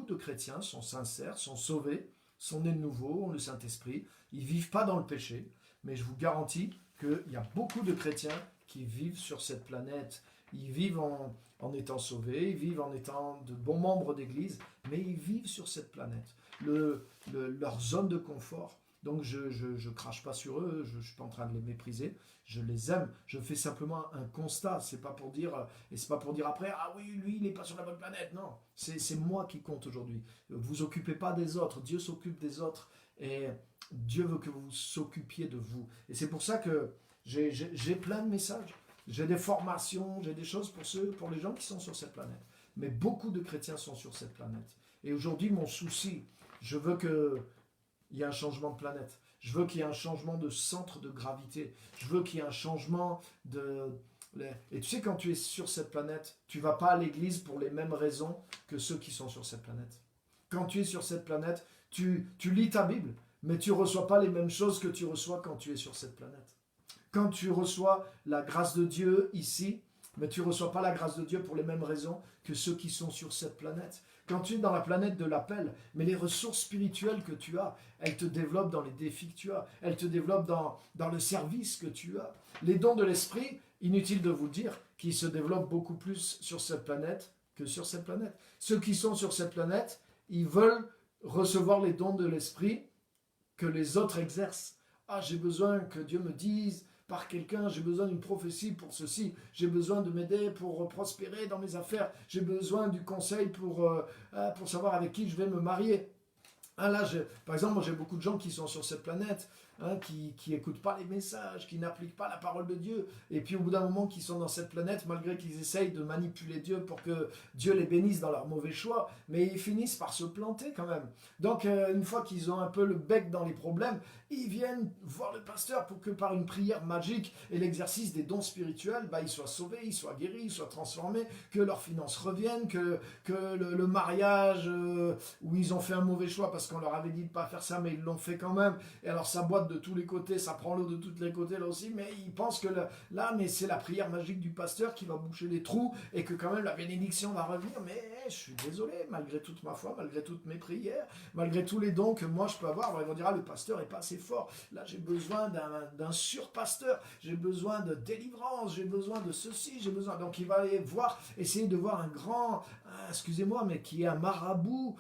de chrétiens sont sincères, sont sauvés, sont nés de nouveau, ont le Saint-Esprit. Ils ne vivent pas dans le péché, mais je vous garantis qu'il y a beaucoup de chrétiens qui vivent sur cette planète Ils vivent en étant sauvés, ils vivent en étant de bons membres d'église, mais ils vivent sur cette planète. Leur zone de confort. Donc je crache pas sur eux, je suis pas en train de les mépriser, je les aime, je fais simplement un constat, c'est pas pour dire, et c'est pas pour dire après, ah oui, lui il n'est pas sur la bonne planète, non, c'est moi qui compte aujourd'hui. Vous occupez pas des autres, Dieu s'occupe des autres, et Dieu veut que vous vous occupiez de vous. Et c'est pour ça que j'ai plein de messages, j'ai des formations, j'ai des choses pour les gens qui sont sur cette planète. Mais beaucoup de chrétiens sont sur cette planète. Et aujourd'hui, mon souci, je veux qu'il y ait un changement de planète. Je veux qu'il y ait un changement de centre de gravité. Je veux qu'il y ait un changement de... Et tu sais, quand tu es sur cette planète, tu ne vas pas à l'église pour les mêmes raisons que ceux qui sont sur cette planète. Quand tu es sur cette planète, tu lis ta Bible, mais tu ne reçois pas les mêmes choses que tu reçois quand tu es sur cette planète. Quand tu reçois la grâce de Dieu ici, mais tu ne reçois pas la grâce de Dieu pour les mêmes raisons que ceux qui sont sur cette planète. Quand tu es dans la planète de l'appel, mais les ressources spirituelles que tu as, elles te développent dans les défis que tu as, elles te développent dans le service que tu as. Les dons de l'esprit, inutile de vous dire, qu'ils se développent beaucoup plus sur cette planète que sur cette planète. Ceux qui sont sur cette planète, ils veulent recevoir les dons de l'esprit que les autres exercent. Ah, j'ai besoin que Dieu me dise par quelqu'un, j'ai besoin d'une prophétie pour ceci, j'ai besoin de m'aider pour prospérer dans mes affaires, j'ai besoin du conseil pour savoir avec qui je vais me marier. Ah là, par exemple, moi j'ai beaucoup de gens qui sont sur cette planète, qui n'écoutent pas les messages, qui n'appliquent pas la parole de Dieu, et puis au bout d'un moment qui sont dans cette planète, malgré qu'ils essayent de manipuler Dieu pour que Dieu les bénisse dans leurs mauvais choix, mais ils finissent par se planter quand même. Donc une fois qu'ils ont un peu le bec dans les problèmes, ils viennent voir le pasteur pour que par une prière magique et l'exercice des dons spirituels, ils soient sauvés, ils soient guéris, ils soient transformés, que leurs finances reviennent, que le mariage où ils ont fait un mauvais choix parce qu'on leur avait dit de ne pas faire ça, mais ils l'ont fait quand même, et alors ça boite de tous les côtés, ça prend l'eau de tous les côtés là aussi, mais ils pensent que là, mais c'est la prière magique du pasteur qui va boucher les trous, et que quand même la bénédiction va revenir. Mais je suis désolé, malgré toute ma foi, malgré toutes mes prières, malgré tous les dons que moi je peux avoir, ils vont dire, le pasteur n'est pas assez fort, là j'ai besoin d'un surpasteur, j'ai besoin de délivrance, j'ai besoin de ceci, j'ai besoin... Donc il va aller essayer de voir un grand, excusez-moi, mais qui est un marabout,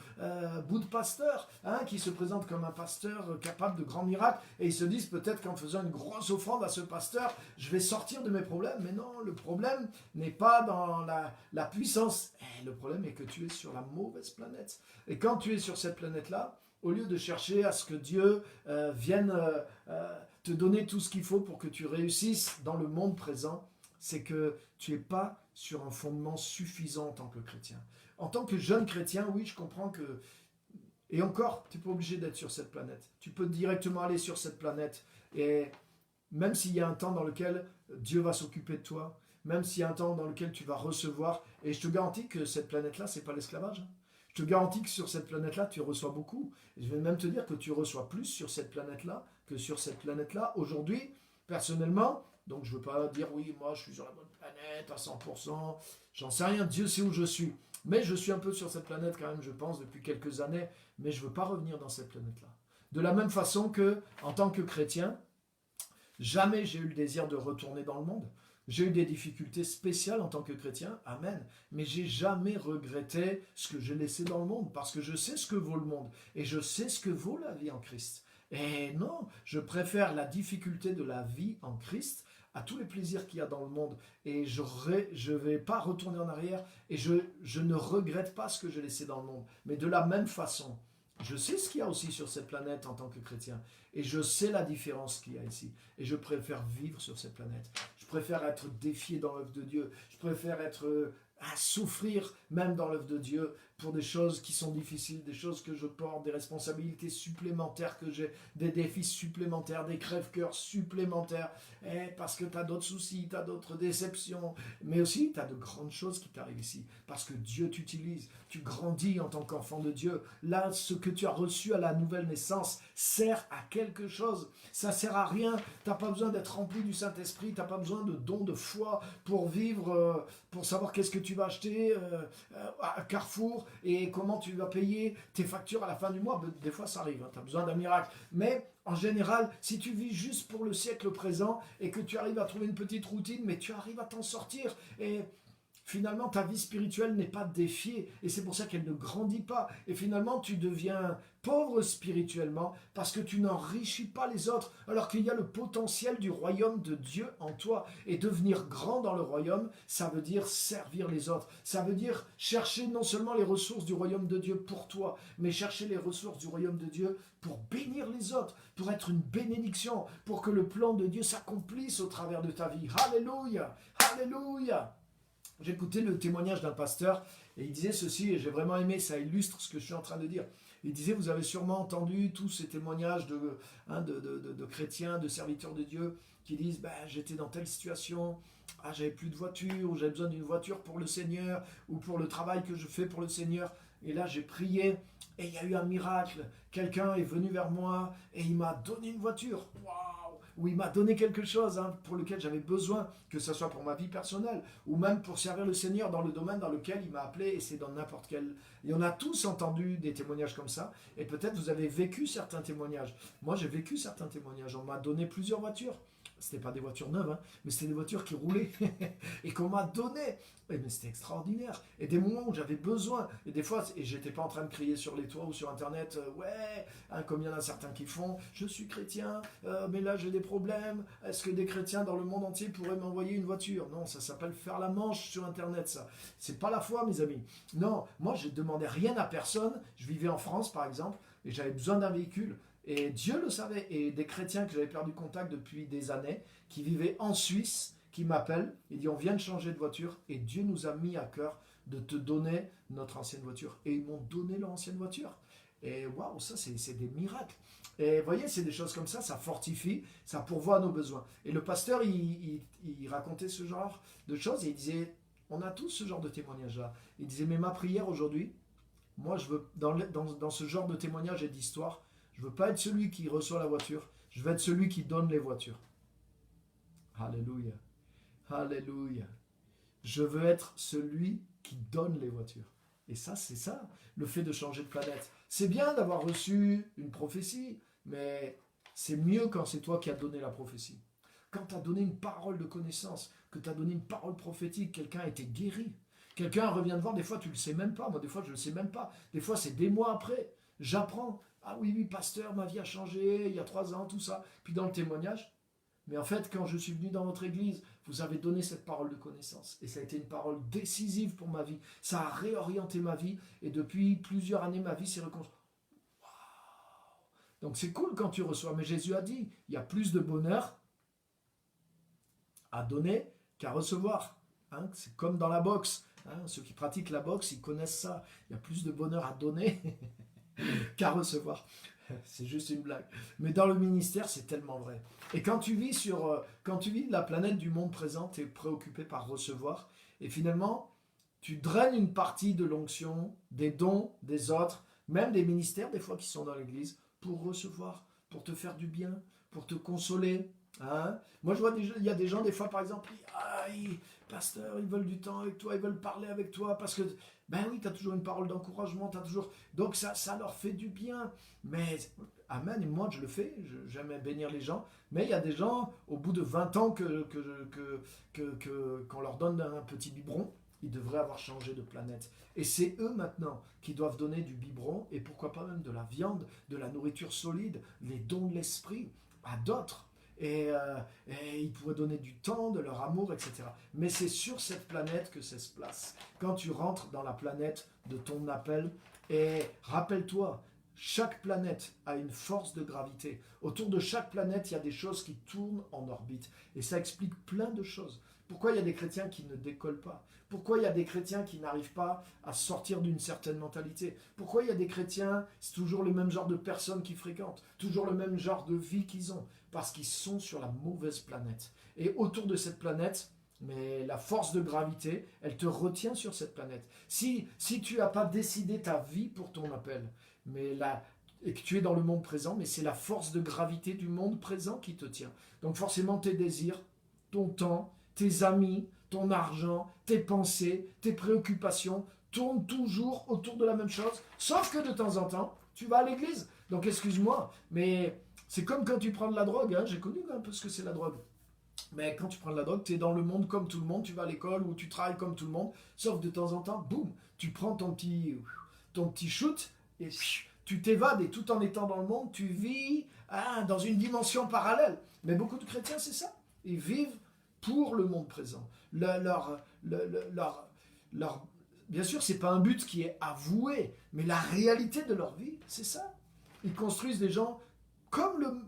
bout de pasteur, qui se présente comme un pasteur capable de grands miracles, et ils se disent peut-être qu'en faisant une grosse offrande à ce pasteur, je vais sortir de mes problèmes. Mais non, le problème n'est pas dans la puissance, le problème est que tu es sur la mauvaise planète. Et quand tu es sur cette planète-là, au lieu de chercher à ce que Dieu vienne te donner tout ce qu'il faut pour que tu réussisses dans le monde présent, c'est que tu n'es pas sur un fondement suffisant en tant que chrétien. En tant que jeune chrétien, oui, je comprends que... Et encore, tu n'es pas obligé d'être sur cette planète. Tu peux directement aller sur cette planète. Et même s'il y a un temps dans lequel Dieu va s'occuper de toi, même s'il y a un temps dans lequel tu vas recevoir, et je te garantis que cette planète-là, ce n'est pas l'esclavage. Je te garantis que sur cette planète-là, tu reçois beaucoup. Et je vais même te dire que tu reçois plus sur cette planète-là que sur cette planète-là. Aujourd'hui, personnellement, donc je ne veux pas dire, oui, moi je suis sur la bonne planète à 100%, j'en sais rien, Dieu sait où je suis. Mais je suis un peu sur cette planète quand même, je pense, depuis quelques années, mais je ne veux pas revenir dans cette planète-là. De la même façon que, en tant que chrétien, jamais j'ai eu le désir de retourner dans le monde. J'ai eu des difficultés spéciales en tant que chrétien, amen, mais j'ai jamais regretté ce que j'ai laissé dans le monde, parce que je sais ce que vaut le monde, et je sais ce que vaut la vie en Christ. Et non, je préfère la difficulté de la vie en Christ à tous les plaisirs qu'il y a dans le monde, et je ne vais pas retourner en arrière, et je ne regrette pas ce que j'ai laissé dans le monde. Mais de la même façon, je sais ce qu'il y a aussi sur cette planète en tant que chrétien, et je sais la différence qu'il y a ici, et je préfère vivre sur cette planète. Je préfère être défié dans l'œuvre de Dieu, je préfère être à souffrir même dans l'œuvre de Dieu pour des choses qui sont difficiles, des choses que je porte, des responsabilités supplémentaires que j'ai, des défis supplémentaires, des crève-cœurs supplémentaires, parce que tu as d'autres soucis, tu as d'autres déceptions, mais aussi tu as de grandes choses qui t'arrivent ici, parce que Dieu t'utilise, tu grandis en tant qu'enfant de Dieu. Là, ce que tu as reçu à la nouvelle naissance sert à quelque chose, ça sert à rien, tu n'as pas besoin d'être rempli du Saint-Esprit, tu n'as pas besoin de dons de foi pour vivre, pour savoir qu'est-ce que tu vas acheter à Carrefour, et comment tu vas payer tes factures à la fin du mois. Des fois, ça arrive, hein, tu as besoin d'un miracle. Mais en général, si tu vis juste pour le siècle présent et que tu arrives à trouver une petite routine, mais tu arrives à t'en sortir et finalement, ta vie spirituelle n'est pas défiée et c'est pour ça qu'elle ne grandit pas. Et finalement, tu deviens pauvre spirituellement parce que tu n'enrichis pas les autres alors qu'il y a le potentiel du royaume de Dieu en toi. Et devenir grand dans le royaume, ça veut dire servir les autres. Ça veut dire chercher non seulement les ressources du royaume de Dieu pour toi, mais chercher les ressources du royaume de Dieu pour bénir les autres, pour être une bénédiction, pour que le plan de Dieu s'accomplisse au travers de ta vie. Alléluia! Alléluia! J'ai écouté le témoignage d'un pasteur et il disait ceci, et j'ai vraiment aimé, ça illustre ce que je suis en train de dire. Il disait, vous avez sûrement entendu tous ces témoignages de chrétiens, de serviteurs de Dieu, qui disent, j'étais dans telle situation, j'avais plus de voiture, ou j'avais besoin d'une voiture pour le Seigneur, ou pour le travail que je fais pour le Seigneur. Et là, j'ai prié, et il y a eu un miracle. Quelqu'un est venu vers moi, et il m'a donné une voiture. Waouh! Ou il m'a donné quelque chose pour lequel j'avais besoin, que ce soit pour ma vie personnelle, ou même pour servir le Seigneur dans le domaine dans lequel il m'a appelé, et c'est dans n'importe quel... Et on a tous entendu des témoignages comme ça, et peut-être vous avez vécu certains témoignages. Moi, j'ai vécu certains témoignages. On m'a donné plusieurs voitures. Ce n'était pas des voitures neuves, mais c'était des voitures qui roulaient et qu'on m'a donné. Mais c'était extraordinaire. Et des moments où j'avais besoin, et des fois, et j'étais pas en train de crier sur les toits ou sur Internet, comme il y en a certains qui font, je suis chrétien, mais là j'ai des problèmes. Est-ce que des chrétiens dans le monde entier pourraient m'envoyer une voiture? Non, ça s'appelle faire la manche sur Internet, ça. C'est pas la foi, mes amis. Non, moi je demandais rien à personne. Je vivais en France, par exemple, et j'avais besoin d'un véhicule. Et Dieu le savait. Et des chrétiens que j'avais perdu contact depuis des années, qui vivaient en Suisse, qui m'appellent, il dit on vient de changer de voiture et Dieu nous a mis à cœur de te donner notre ancienne voiture. Et ils m'ont donné leur ancienne voiture. Et waouh, ça c'est des miracles. Et vous voyez, c'est des choses comme ça fortifie, ça pourvoit à nos besoins. Et le pasteur, il racontait ce genre de choses et il disait, on a tous ce genre de témoignage-là. Il disait, mais ma prière aujourd'hui, moi je veux, dans ce genre de témoignage et d'histoire, je ne veux pas être celui qui reçoit la voiture, je veux être celui qui donne les voitures. Alléluia. Alléluia. Je veux être celui qui donne les voitures. Et ça, c'est ça, le fait de changer de planète. C'est bien d'avoir reçu une prophétie, mais c'est mieux quand c'est toi qui as donné la prophétie. Quand tu as donné une parole de connaissance, que tu as donné une parole prophétique, quelqu'un a été guéri. Quelqu'un revient te voir, des fois tu ne le sais même pas, moi des fois je ne le sais même pas. Des fois c'est des mois après, j'apprends. Ah oui, pasteur, ma vie a changé, il y a 3 ans, tout ça. Puis dans le témoignage, mais en fait, quand je suis venu dans votre église, vous avez donné cette parole de connaissance. Et ça a été une parole décisive pour ma vie. Ça a réorienté ma vie. Et depuis plusieurs années, ma vie s'est reconstruite. Wow. Donc c'est cool quand tu reçois. Mais Jésus a dit, il y a plus de bonheur à donner qu'à recevoir. C'est comme dans la boxe. Ceux qui pratiquent la boxe, ils connaissent ça. Il y a plus de bonheur à donner qu'à recevoir. C'est juste une blague. Mais dans le ministère, c'est tellement vrai. Et quand tu vis la planète du monde présent, tu es préoccupé par recevoir. Et finalement, tu draines une partie de l'onction, des dons des autres, même des ministères, des fois, qui sont dans l'église, pour recevoir, pour te faire du bien, pour te consoler. Moi, je vois, il y a des gens, des fois, par exemple, pasteur, ils veulent du temps avec toi, ils veulent parler avec toi, parce que, tu as toujours une parole d'encouragement, donc ça leur fait du bien. Mais, amen, et moi, je le fais, j'aime bénir les gens, mais il y a des gens, au bout de 20 ans qu'on leur donne un petit biberon, ils devraient avoir changé de planète. Et c'est eux maintenant qui doivent donner du biberon, et pourquoi pas même de la viande, de la nourriture solide, les dons de l'esprit à d'autres. Et ils pourraient donner du temps, de leur amour, etc. Mais c'est sur cette planète que ça se place. Quand tu rentres dans la planète de ton appel, et rappelle-toi, chaque planète a une force de gravité. Autour de chaque planète, il y a des choses qui tournent en orbite. Et ça explique plein de choses. Pourquoi il y a des chrétiens qui ne décollent pas? Pourquoi il y a des chrétiens qui n'arrivent pas à sortir d'une certaine mentalité? Pourquoi il y a des chrétiens, c'est toujours le même genre de personnes qu'ils fréquentent, toujours le même genre de vie qu'ils ont? Parce qu'ils sont sur la mauvaise planète. Et autour de cette planète, mais la force de gravité, elle te retient sur cette planète. Si tu n'as pas décidé ta vie pour ton appel, et que tu es dans le monde présent, mais c'est la force de gravité du monde présent qui te tient. Donc forcément tes désirs, ton temps, tes amis, ton argent, tes pensées, tes préoccupations, tourne toujours autour de la même chose, sauf que de temps en temps, tu vas à l'église. Donc excuse-moi, mais c'est comme quand tu prends de la drogue, hein. J'ai connu un peu ce que c'est la drogue. Mais quand tu prends de la drogue, tu es dans le monde comme tout le monde, tu vas à l'école ou tu travailles comme tout le monde, sauf de temps en temps, boum, tu prends ton petit shoot et tu t'évades et tout en étant dans le monde, tu vis dans une dimension parallèle. Mais beaucoup de chrétiens, c'est ça. Ils vivent pour le monde présent. Leur, bien sûr, c'est pas un but qui est avoué, mais la réalité de leur vie, c'est ça. Ils construisent des gens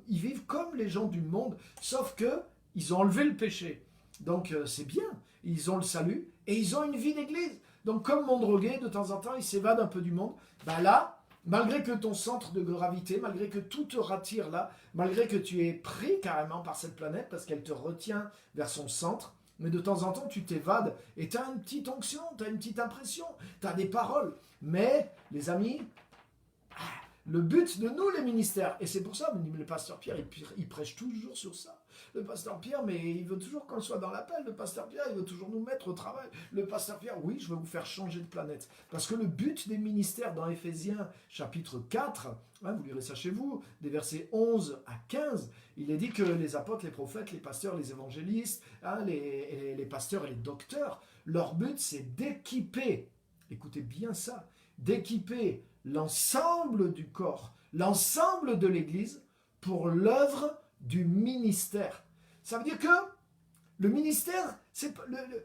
ils vivent comme les gens du monde, sauf que ils ont enlevé le péché. Donc c'est bien, ils ont le salut et ils ont une vie d'église. Donc comme mon drogué, de temps en temps, il s'évade un peu du monde. Ben là, malgré que ton centre de gravité, malgré que tout te rattire là, malgré que tu es pris carrément par cette planète parce qu'elle te retient vers son centre, mais de temps en temps, tu t'évades et tu as une petite onction, tu as une petite impression, tu as des paroles. Mais, les amis, le but de nous, les ministères, et c'est pour ça, le pasteur Pierre, il prêche toujours sur ça. Le pasteur Pierre, mais il veut toujours qu'on soit dans l'appel. Le pasteur Pierre, il veut toujours nous mettre au travail. Le pasteur Pierre, oui, je veux vous faire changer de planète. Parce que le but des ministères dans Éphésiens chapitre 4, vous lirez ça chez vous, des versets 11 à 15, il est dit que les apôtres, les prophètes, les pasteurs, les évangélistes, les pasteurs et les docteurs, leur but c'est d'équiper, écoutez bien ça, d'équiper l'ensemble du corps, l'ensemble de l'Église pour l'œuvre du ministère. Ça veut dire que le ministère,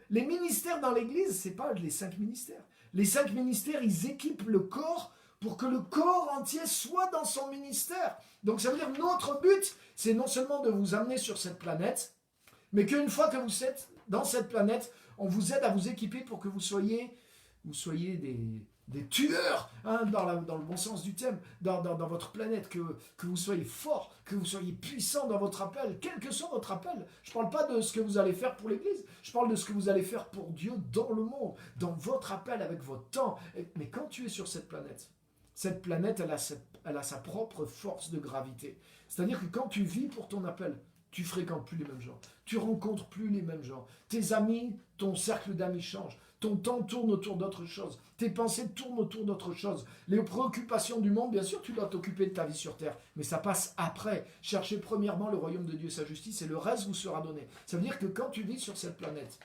les ministères dans l'Église, ce n'est pas les 5 ministères. Les 5 ministères, ils équipent le corps pour que le corps entier soit dans son ministère. Donc ça veut dire que notre but, c'est non seulement de vous amener sur cette planète, mais qu'une fois que vous êtes dans cette planète, on vous aide à vous équiper pour que vous soyez des tueurs, dans le bon sens du terme, dans votre planète, que vous soyez forts, que vous soyez puissants dans votre appel, quel que soit votre appel. Je ne parle pas de ce que vous allez faire pour l'Église, je parle de ce que vous allez faire pour Dieu dans le monde, dans votre appel, avec votre temps. Mais quand tu es sur cette planète, elle a sa propre force de gravité. C'est-à-dire que quand tu vis pour ton appel, tu fréquentes plus les mêmes gens, tu rencontres plus les mêmes gens, tes amis, ton cercle d'amis change, ton temps tourne autour d'autre chose, tes pensées tournent autour d'autre chose, les préoccupations du monde, bien sûr tu dois t'occuper de ta vie sur terre, mais ça passe après. Cherchez premièrement le royaume de Dieu et sa justice et le reste vous sera donné. Ça veut dire que quand tu vis sur cette planète,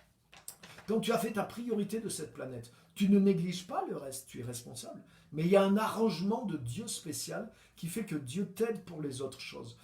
quand tu as fait ta priorité de cette planète, tu ne négliges pas le reste, tu es responsable. Mais il y a un arrangement de Dieu spécial qui fait que Dieu t'aide pour les autres choses.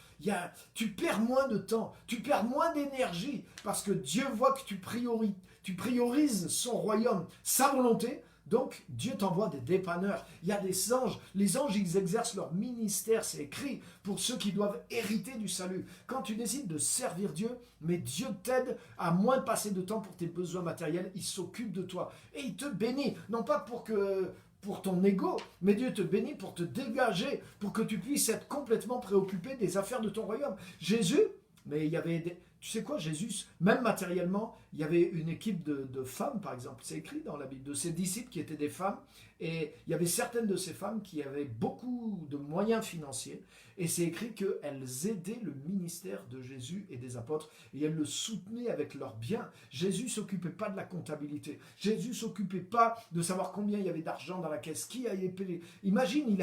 Tu perds moins de temps, tu perds moins d'énergie, parce que Dieu voit que tu priorises son royaume, sa volonté. Donc Dieu t'envoie des dépanneurs. Il y a des anges. Les anges, ils exercent leur ministère, c'est écrit, pour ceux qui doivent hériter du salut. Quand tu décides de servir Dieu, mais Dieu t'aide à moins passer de temps pour tes besoins matériels, il s'occupe de toi. Et il te bénit, non pas pour ton ego, mais Dieu te bénit pour te dégager, pour que tu puisses être complètement préoccupé des affaires de ton royaume. Jésus, mais il y avait tu sais quoi, Jésus, même matériellement, il y avait une équipe de femmes, par exemple, c'est écrit dans la Bible, de ses disciples qui étaient des femmes, et il y avait certaines de ces femmes qui avaient beaucoup de moyens financiers, et c'est écrit qu'elles aidaient le ministère de Jésus et des apôtres, et elles le soutenaient avec leurs biens. Jésus ne s'occupait pas de la comptabilité, Jésus ne s'occupait pas de savoir combien il y avait d'argent dans la caisse, qui allait payer. Imagine,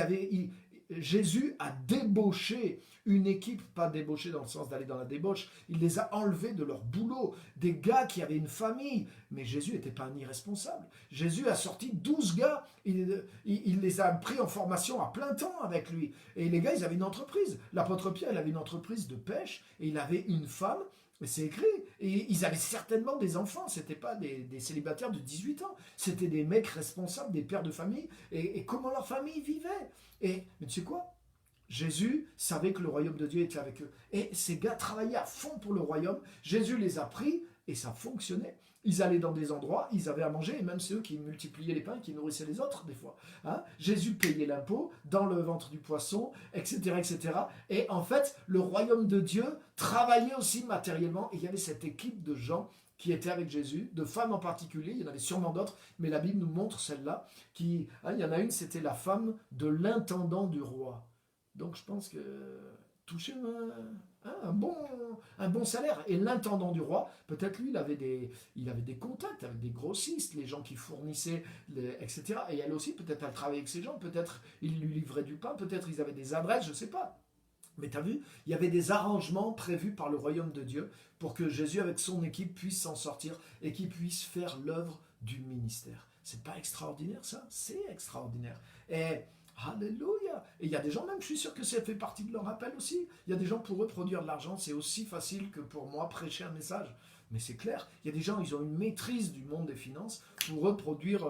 Jésus a débauché une équipe, pas débauché dans le sens d'aller dans la débauche, il les a enlevés de leur boulot, des gars qui avaient une famille, mais Jésus n'était pas un irresponsable. Jésus a sorti 12 gars, il les a pris en formation à plein temps avec lui, et les gars, ils avaient une entreprise. L'apôtre Pierre, il avait une entreprise de pêche, et il avait une femme, et c'est écrit, et ils avaient certainement des enfants, c'était pas des célibataires de 18 ans, c'était des mecs responsables, des pères de famille, et comment leur famille vivait. Mais tu sais quoi? Jésus savait que le royaume de Dieu était avec eux. Et ces gars travaillaient à fond pour le royaume. Jésus les a pris et ça fonctionnait. Ils allaient dans des endroits, ils avaient à manger, et même c'est eux qui multipliaient les pains, qui nourrissaient les autres des fois. Jésus payait l'impôt dans le ventre du poisson, etc., etc. Et en fait, le royaume de Dieu travaillait aussi matériellement. Et il y avait cette équipe de gens qui étaient avec Jésus, de femmes en particulier, il y en avait sûrement d'autres, mais la Bible nous montre celle-là, il y en a une, c'était la femme de l'intendant du roi. Donc je pense que toucher un bon salaire. Et l'intendant du roi, peut-être lui, il avait des contacts avec des grossistes, les gens qui fournissaient, etc. Et elle aussi, peut-être elle travaillait avec ces gens, peut-être il lui livrait du pain, peut-être ils avaient des adresses, je ne sais pas. Mais tu as vu, il y avait des arrangements prévus par le royaume de Dieu pour que Jésus, avec son équipe, puisse s'en sortir et qu'il puisse faire l'œuvre du ministère. C'est pas extraordinaire ça? C'est extraordinaire. Et alléluia! Et il y a des gens, même je suis sûr que ça fait partie de leur appel aussi. Il y a des gens, pour eux, produire de l'argent, c'est aussi facile que pour moi prêcher un message. Mais c'est clair, il y a des gens, ils ont une maîtrise du monde des finances. Pour eux, produire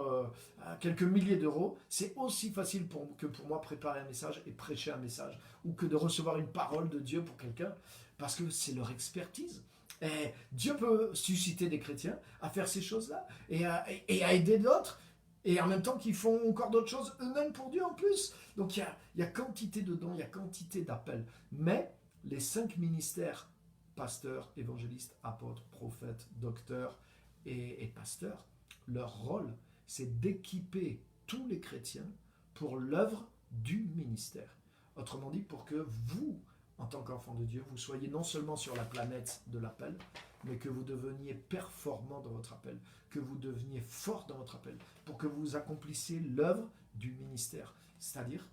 quelques milliers d'euros, c'est aussi facile que pour moi préparer un message et prêcher un message, ou que de recevoir une parole de Dieu pour quelqu'un, parce que c'est leur expertise. Et Dieu peut susciter des chrétiens à faire ces choses-là, et à aider d'autres, et en même temps qu'ils font encore d'autres choses eux-mêmes pour Dieu en plus. Donc il y a quantité de dons, il y a quantité d'appels. Mais les 5 ministères, pasteur, évangéliste, apôtre, prophète, docteur et pasteur, leur rôle, c'est d'équiper tous les chrétiens pour l'œuvre du ministère. Autrement dit, pour que vous, en tant qu'enfant de Dieu, vous soyez non seulement sur la planète de l'appel, mais que vous deveniez performant dans votre appel, que vous deveniez fort dans votre appel, pour que vous accomplissiez l'œuvre du ministère, c'est-à-dire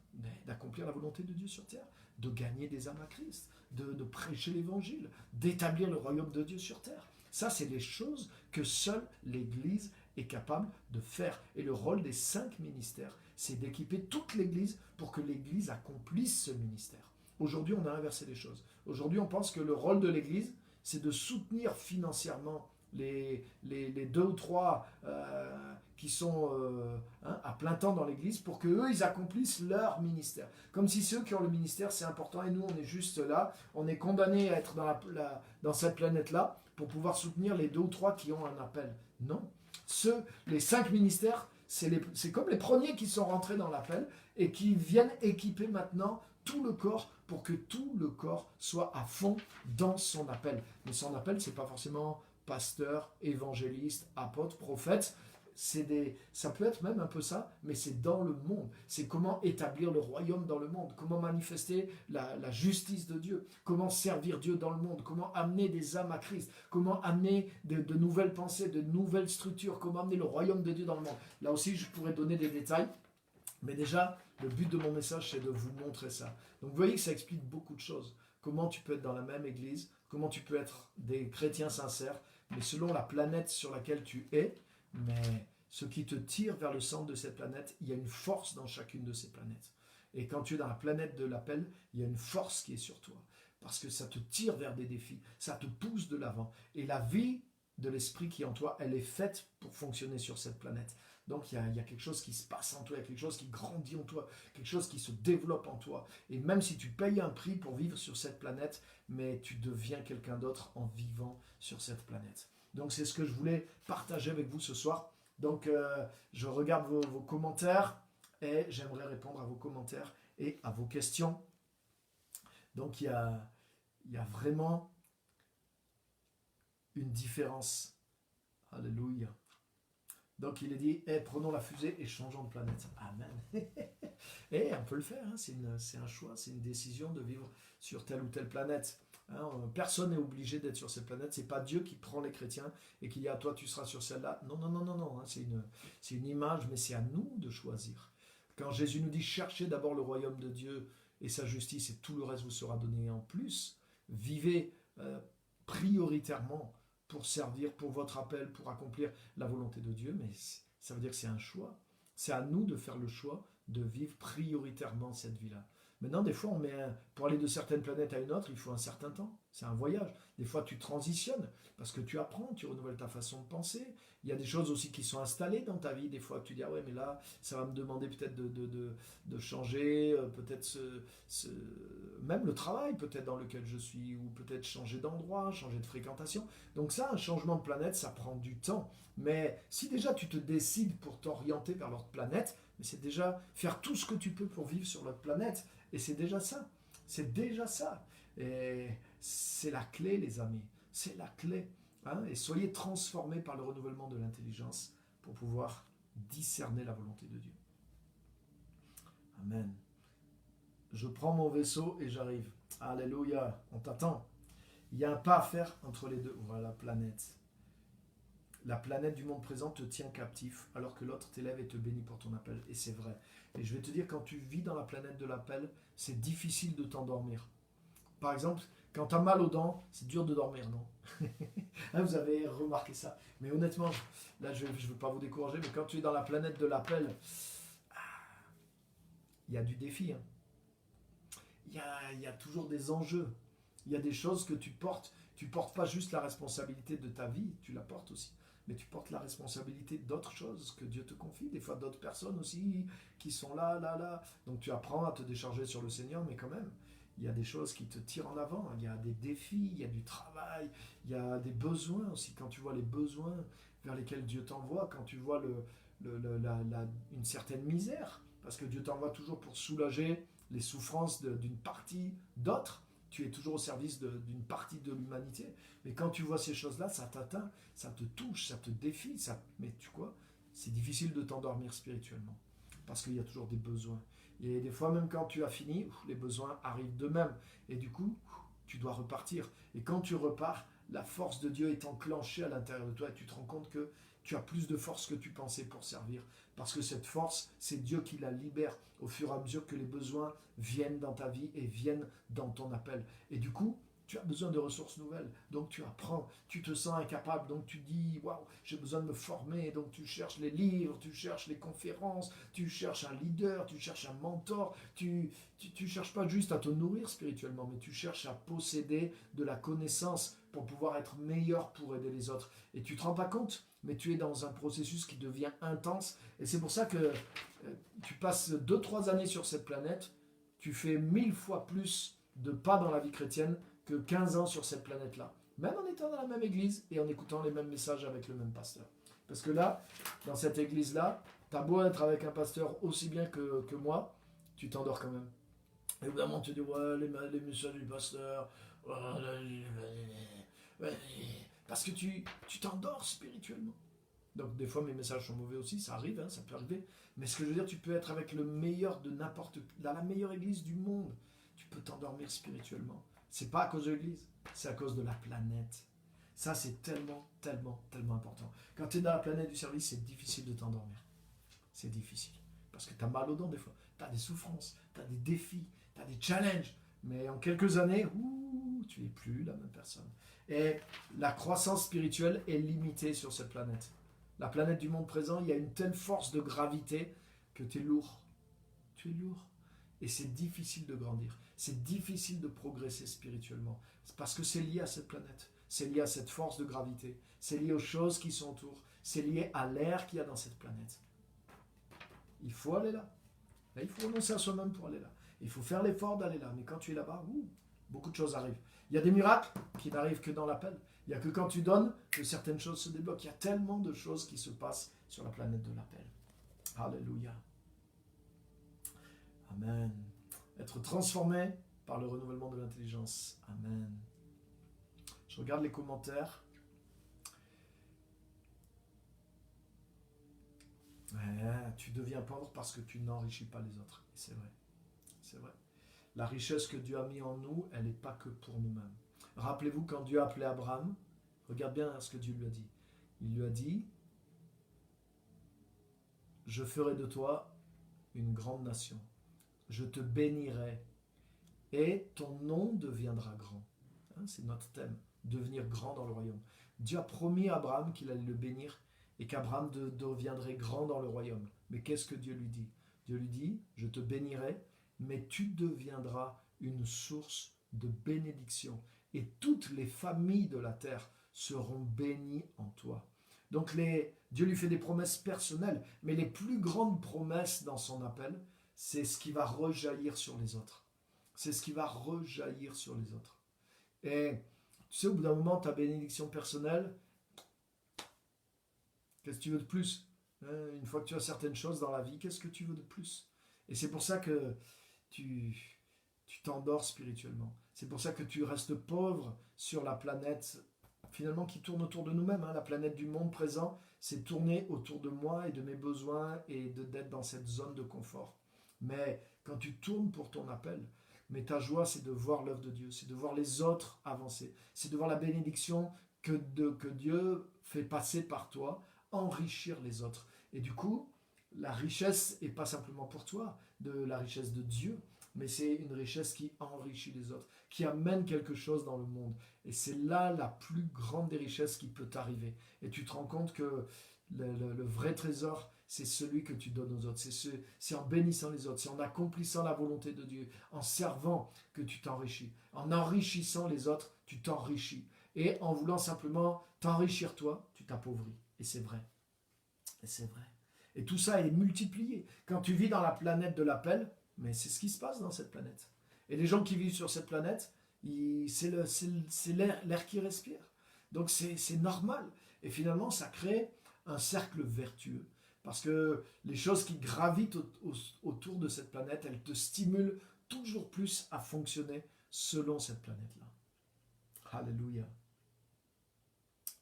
d'accomplir la volonté de Dieu sur terre, de gagner des âmes à Christ, de prêcher l'évangile, d'établir le royaume de Dieu sur terre. Ça, c'est les choses que seule l'Église est capable de faire. Et le rôle des 5 ministères, c'est d'équiper toute l'Église pour que l'Église accomplisse ce ministère. Aujourd'hui, on a inversé les choses. Aujourd'hui, on pense que le rôle de l'Église, c'est de soutenir financièrement les 2 ou 3 qui sont à plein temps dans l'église pour qu'eux, ils accomplissent leur ministère. Comme si ceux qui ont le ministère, c'est important et nous, on est juste là, on est condamnés à être dans cette planète-là pour pouvoir soutenir les 2 ou 3 qui ont un appel. Non. Les 5 ministères, c'est comme les premiers qui sont rentrés dans l'appel et qui viennent équiper maintenant tout le corps pour que tout le corps soit à fond dans son appel. Mais son appel, c'est pas forcément pasteur, évangéliste, apôtre, prophète. Ça peut être même un peu ça, mais c'est dans le monde. C'est comment établir le royaume dans le monde, comment manifester la justice de Dieu, comment servir Dieu dans le monde, comment amener des âmes à Christ, comment amener de nouvelles pensées, de nouvelles structures, comment amener le royaume de Dieu dans le monde. Là aussi, je pourrais donner des détails, mais déjà, le but de mon message, c'est de vous montrer ça. Donc vous voyez que ça explique beaucoup de choses. Comment tu peux être dans la même église, comment tu peux être des chrétiens sincères, mais selon la planète sur laquelle tu es, mais ce qui te tire vers le centre de cette planète, il y a une force dans chacune de ces planètes. Et quand tu es dans la planète de l'appel, il y a une force qui est sur toi. Parce que ça te tire vers des défis, ça te pousse de l'avant. Et la vie de l'esprit qui est en toi, elle est faite pour fonctionner sur cette planète. Donc il y a quelque chose qui se passe en toi, il y a quelque chose qui grandit en toi, quelque chose qui se développe en toi. Et même si tu payes un prix pour vivre sur cette planète, mais tu deviens quelqu'un d'autre en vivant sur cette planète. Donc c'est ce que je voulais partager avec vous ce soir. Donc je regarde vos commentaires et j'aimerais répondre à vos commentaires et à vos questions. Donc il y a vraiment une différence. Alléluia. Donc il est dit, prenons la fusée et changeons de planète. Amen. Et on peut le faire, hein. C'est un choix, c'est une décision de vivre sur telle ou telle planète. Hein. Personne n'est obligé d'être sur cette planète. C'est pas Dieu qui prend les chrétiens et qui dit à toi tu seras sur celle-là. Non, non, non, non, non. Hein. C'est une image, mais c'est à nous de choisir. Quand Jésus nous dit cherchez d'abord le royaume de Dieu et sa justice et tout le reste vous sera donné en plus, vivez prioritairement pour servir, pour votre appel, pour accomplir la volonté de Dieu, mais ça veut dire que c'est un choix. C'est à nous de faire le choix de vivre prioritairement cette vie-là. Maintenant, des fois, pour aller de certaines planètes à une autre, il faut un certain temps. C'est un voyage. Des fois, tu transitionnes parce que tu apprends, tu renouvelles ta façon de penser. Il y a des choses aussi qui sont installées dans ta vie. Des fois, tu dis, ah ouais, mais là, ça va me demander peut-être de changer, peut-être même le travail peut-être dans lequel je suis, ou peut-être changer d'endroit, changer de fréquentation. Donc ça, un changement de planète, ça prend du temps. Mais si déjà tu te décides pour t'orienter vers l'autre planète, c'est déjà faire tout ce que tu peux pour vivre sur l'autre planète. Et c'est déjà ça. C'est déjà ça. Et c'est la clé, les amis. C'est la clé. Hein? Et soyez transformés par le renouvellement de l'intelligence pour pouvoir discerner la volonté de Dieu. Amen. Je prends mon vaisseau et j'arrive. Alléluia, on t'attend. Il y a un pas à faire entre les deux. Voilà la planète. La planète du monde présent te tient captif, alors que l'autre t'élève et te bénit pour ton appel. Et c'est vrai. Et je vais te dire, quand tu vis dans la planète de l'appel, c'est difficile de t'endormir. Par exemple, quand tu as mal aux dents, c'est dur de dormir, non? Vous avez remarqué ça. Mais honnêtement, là, je ne veux pas vous décourager, mais quand tu es dans la planète de l'appel, il y a du défi. Hein. Il y a toujours des enjeux. Il y a des choses que tu portes. Tu ne portes pas juste la responsabilité de ta vie, tu la portes aussi. Mais tu portes la responsabilité d'autres choses que Dieu te confie. Des fois, d'autres personnes aussi qui sont là, là, là. Donc tu apprends à te décharger sur le Seigneur, mais quand même, il y a des choses qui te tirent en avant. Il y a des défis, il y a du travail, il y a des besoins aussi. Quand tu vois les besoins vers lesquels Dieu t'envoie, quand tu vois une certaine misère, parce que Dieu t'envoie toujours pour soulager les souffrances d'une partie d'autres, tu es toujours au service d'une partie de l'humanité. Mais quand tu vois ces choses-là, ça t'atteint, ça te touche, ça te défie. Mais tu quoi? C'est difficile de t'endormir spirituellement. Parce qu'il y a toujours des besoins. Et des fois, même quand tu as fini, les besoins arrivent d'eux-mêmes. Et du coup, tu dois repartir. Et quand tu repars, la force de Dieu est enclenchée à l'intérieur de toi. Et tu te rends compte que tu as plus de force que tu pensais pour servir. Parce que cette force, c'est Dieu qui la libère au fur et à mesure que les besoins viennent dans ta vie et viennent dans ton appel. Et du coup, tu as besoin de ressources nouvelles, donc tu apprends, tu te sens incapable, donc tu dis, waouh, j'ai besoin de me former, donc tu cherches les livres, tu cherches les conférences, tu cherches un leader, tu cherches un mentor, tu cherches pas juste à te nourrir spirituellement, mais tu cherches à posséder de la connaissance pour pouvoir être meilleur pour aider les autres. Et tu te rends pas compte, mais tu es dans un processus qui devient intense, et c'est pour ça que tu passes 2-3 années sur cette planète, tu fais 1000 fois plus de pas dans la vie chrétienne que 15 ans sur cette planète-là. Même en étant dans la même église et en écoutant les mêmes messages avec le même pasteur. Parce que là, dans cette église-là, t'as beau être avec un pasteur aussi bien que moi, tu t'endors quand même. Évidemment, tu dis, ouais, les messages du pasteur, parce que tu t'endors spirituellement. Donc des fois mes messages sont mauvais aussi, ça arrive, hein, ça peut arriver. Mais ce que je veux dire, tu peux être avec le meilleur de n'importe dans la meilleure église du monde. Tu peux t'endormir spirituellement. C'est pas à cause de l'église, c'est à cause de la planète. Ça, c'est tellement, tellement, tellement important. Quand tu es dans la planète du service, c'est difficile de t'endormir. C'est difficile. Parce que tu as mal aux dents des fois. Tu as des souffrances, tu as des défis, tu as des challenges. Mais en quelques années, tu n'es plus la même personne. Et la croissance spirituelle est limitée sur cette planète. La planète du monde présent, il y a une telle force de gravité que tu es lourd. Tu es lourd. Et c'est difficile de grandir. C'est difficile de progresser spirituellement. C'est parce que c'est lié à cette planète. C'est lié à cette force de gravité. C'est lié aux choses qui sont autour. C'est lié à l'air qu'il y a dans cette planète. Il faut aller là. Là, il faut renoncer à soi-même pour aller là. Il faut faire l'effort d'aller là. Mais quand tu es là-bas, beaucoup de choses arrivent. Il y a des miracles qui n'arrivent que dans l'appel. Il n'y a que quand tu donnes que certaines choses se débloquent. Il y a tellement de choses qui se passent sur la planète de l'appel. Alléluia. Amen. Être transformé par le renouvellement de l'intelligence. Amen. Je regarde les commentaires. Ouais, tu deviens pauvre parce que tu n'enrichis pas les autres. Et c'est vrai. C'est vrai. La richesse que Dieu a mis en nous, elle n'est pas que pour nous-mêmes. Rappelez-vous quand Dieu a appelé Abraham, regarde bien ce que Dieu lui a dit. Il lui a dit, je ferai de toi une grande nation. Je te bénirai et ton nom deviendra grand. Hein, c'est notre thème, devenir grand dans le royaume. Dieu a promis à Abraham qu'il allait le bénir et qu'Abraham deviendrait grand dans le royaume. Mais qu'est-ce que Dieu lui dit? Dieu lui dit, je te bénirai, mais tu deviendras une source de bénédiction. Et toutes les familles de la terre seront bénies en toi. Donc Dieu lui fait des promesses personnelles, mais les plus grandes promesses dans son appel, c'est ce qui va rejaillir sur les autres. C'est ce qui va rejaillir sur les autres. Et tu sais, au bout d'un moment, ta bénédiction personnelle, qu'est-ce que tu veux de plus? Une fois que tu as certaines choses dans la vie, qu'est-ce que tu veux de plus? Et c'est pour ça que tu t'endors spirituellement. C'est pour ça que tu restes pauvre sur la planète, finalement, qui tourne autour de nous-mêmes. La planète du monde présent, c'est tourner autour de moi et de mes besoins et d'être dans cette zone de confort. Mais quand tu tournes pour ton appel, mais ta joie, c'est de voir l'œuvre de Dieu, c'est de voir les autres avancer, c'est de voir la bénédiction que Dieu fait passer par toi, enrichir les autres. Et du coup, la richesse n'est pas simplement pour toi, de la richesse de Dieu, mais c'est une richesse qui enrichit les autres, qui amène quelque chose dans le monde. Et c'est là la plus grande des richesses qui peut t'arriver. Et tu te rends compte que le vrai trésor, c'est celui que tu donnes aux autres. C'est en bénissant les autres, c'est en accomplissant la volonté de Dieu, en servant que tu t'enrichis. En enrichissant les autres, tu t'enrichis. Et en voulant simplement t'enrichir toi, tu t'appauvris. Et c'est vrai. Et c'est vrai. Et tout ça est multiplié. Quand tu vis dans la planète de l'appel, mais c'est ce qui se passe dans cette planète. Et les gens qui vivent sur cette planète, c'est l'air qu'ils respirent. Donc c'est normal. Et finalement, ça crée un cercle vertueux. Parce que les choses qui gravitent autour de cette planète, elles te stimulent toujours plus à fonctionner selon cette planète-là. Alléluia.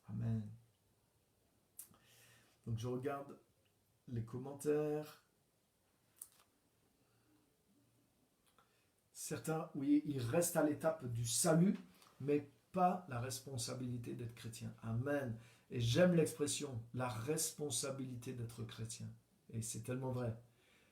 Amen. Donc je regarde les commentaires. Certains, oui, ils restent à l'étape du salut, mais pas la responsabilité d'être chrétien. Amen. Et j'aime l'expression, la responsabilité d'être chrétien. Et c'est tellement vrai.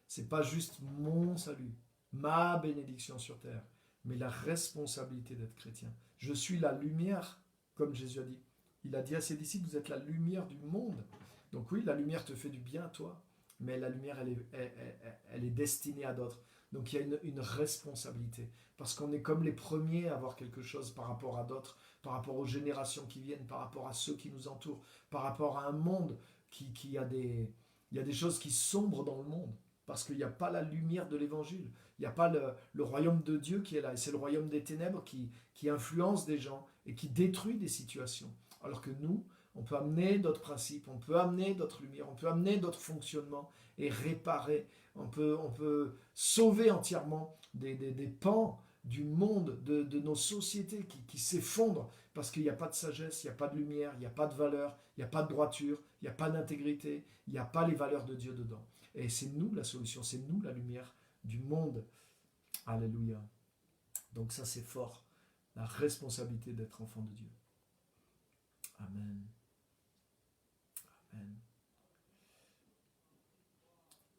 C'est pas juste mon salut, ma bénédiction sur terre, mais la responsabilité d'être chrétien. Je suis la lumière, comme Jésus a dit. Il a dit à ses disciples, vous êtes la lumière du monde. Donc oui, la lumière te fait du bien à toi, mais la lumière, elle est destinée à d'autres. Donc il y a une responsabilité, parce qu'on est comme les premiers à avoir quelque chose par rapport à d'autres, par rapport aux générations qui viennent, par rapport à ceux qui nous entourent, par rapport à un monde qui a des... Il y a des choses qui sombrent dans le monde, parce qu'il n'y a pas la lumière de l'évangile, il n'y a pas le royaume de Dieu qui est là, et c'est le royaume des ténèbres qui influence des gens et qui détruit des situations. Alors que nous, on peut amener d'autres principes, on peut amener d'autres lumières, on peut amener d'autres fonctionnements et réparer. On peut sauver entièrement des pans du monde, de nos sociétés qui s'effondrent parce qu'il n'y a pas de sagesse, il n'y a pas de lumière, il n'y a pas de valeur, il n'y a pas de droiture, il n'y a pas d'intégrité, il n'y a pas les valeurs de Dieu dedans. Et c'est nous la solution, c'est nous la lumière du monde. Alléluia. Donc ça c'est fort, la responsabilité d'être enfant de Dieu. Amen. Amen.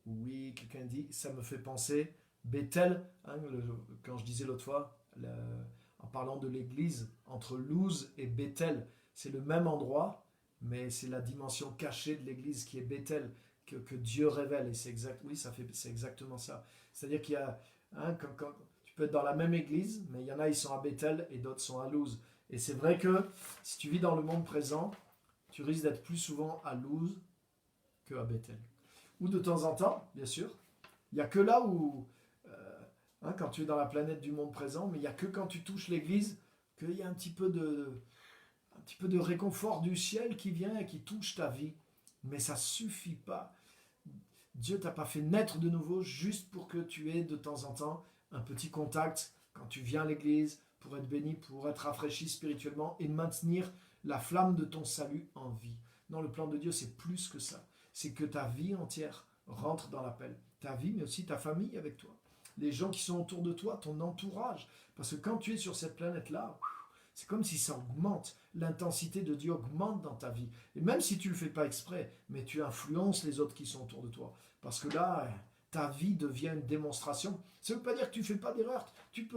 Oui, quelqu'un dit, ça me fait penser, Bethel, hein, quand je disais l'autre fois, en parlant de l'église, entre Luz et Bethel, c'est le même endroit, mais c'est la dimension cachée de l'église qui est Bethel, que Dieu révèle. Et c'est exact, oui, c'est exactement ça. C'est-à-dire qu'il y a, hein, quand tu peux être dans la même église, mais il y en a, ils sont à Bethel et d'autres sont à Luz. Et c'est vrai que si tu vis dans le monde présent, tu risques d'être plus souvent à Luz qu'à Bethel. Ou de temps en temps, bien sûr. Il n'y a que là où, quand tu es dans la planète du monde présent, mais il n'y a que quand tu touches l'église qu'il y a un petit peu de réconfort du ciel qui vient et qui touche ta vie. Mais ça ne suffit pas. Dieu ne t'a pas fait naître de nouveau juste pour que tu aies de temps en temps un petit contact quand tu viens à l'église pour être béni, pour être rafraîchi spirituellement et maintenir la flamme de ton salut en vie. Non, le plan de Dieu, c'est plus que ça. C'est que ta vie entière rentre dans l'appel. Ta vie, mais aussi ta famille avec toi. Les gens qui sont autour de toi, ton entourage. Parce que quand tu es sur cette planète-là, c'est comme si ça augmente. L'intensité de Dieu augmente dans ta vie. Et même si tu ne le fais pas exprès, mais tu influences les autres qui sont autour de toi. Parce que là, ta vie devient une démonstration. Ça ne veut pas dire que tu ne fais pas d'erreur. Tu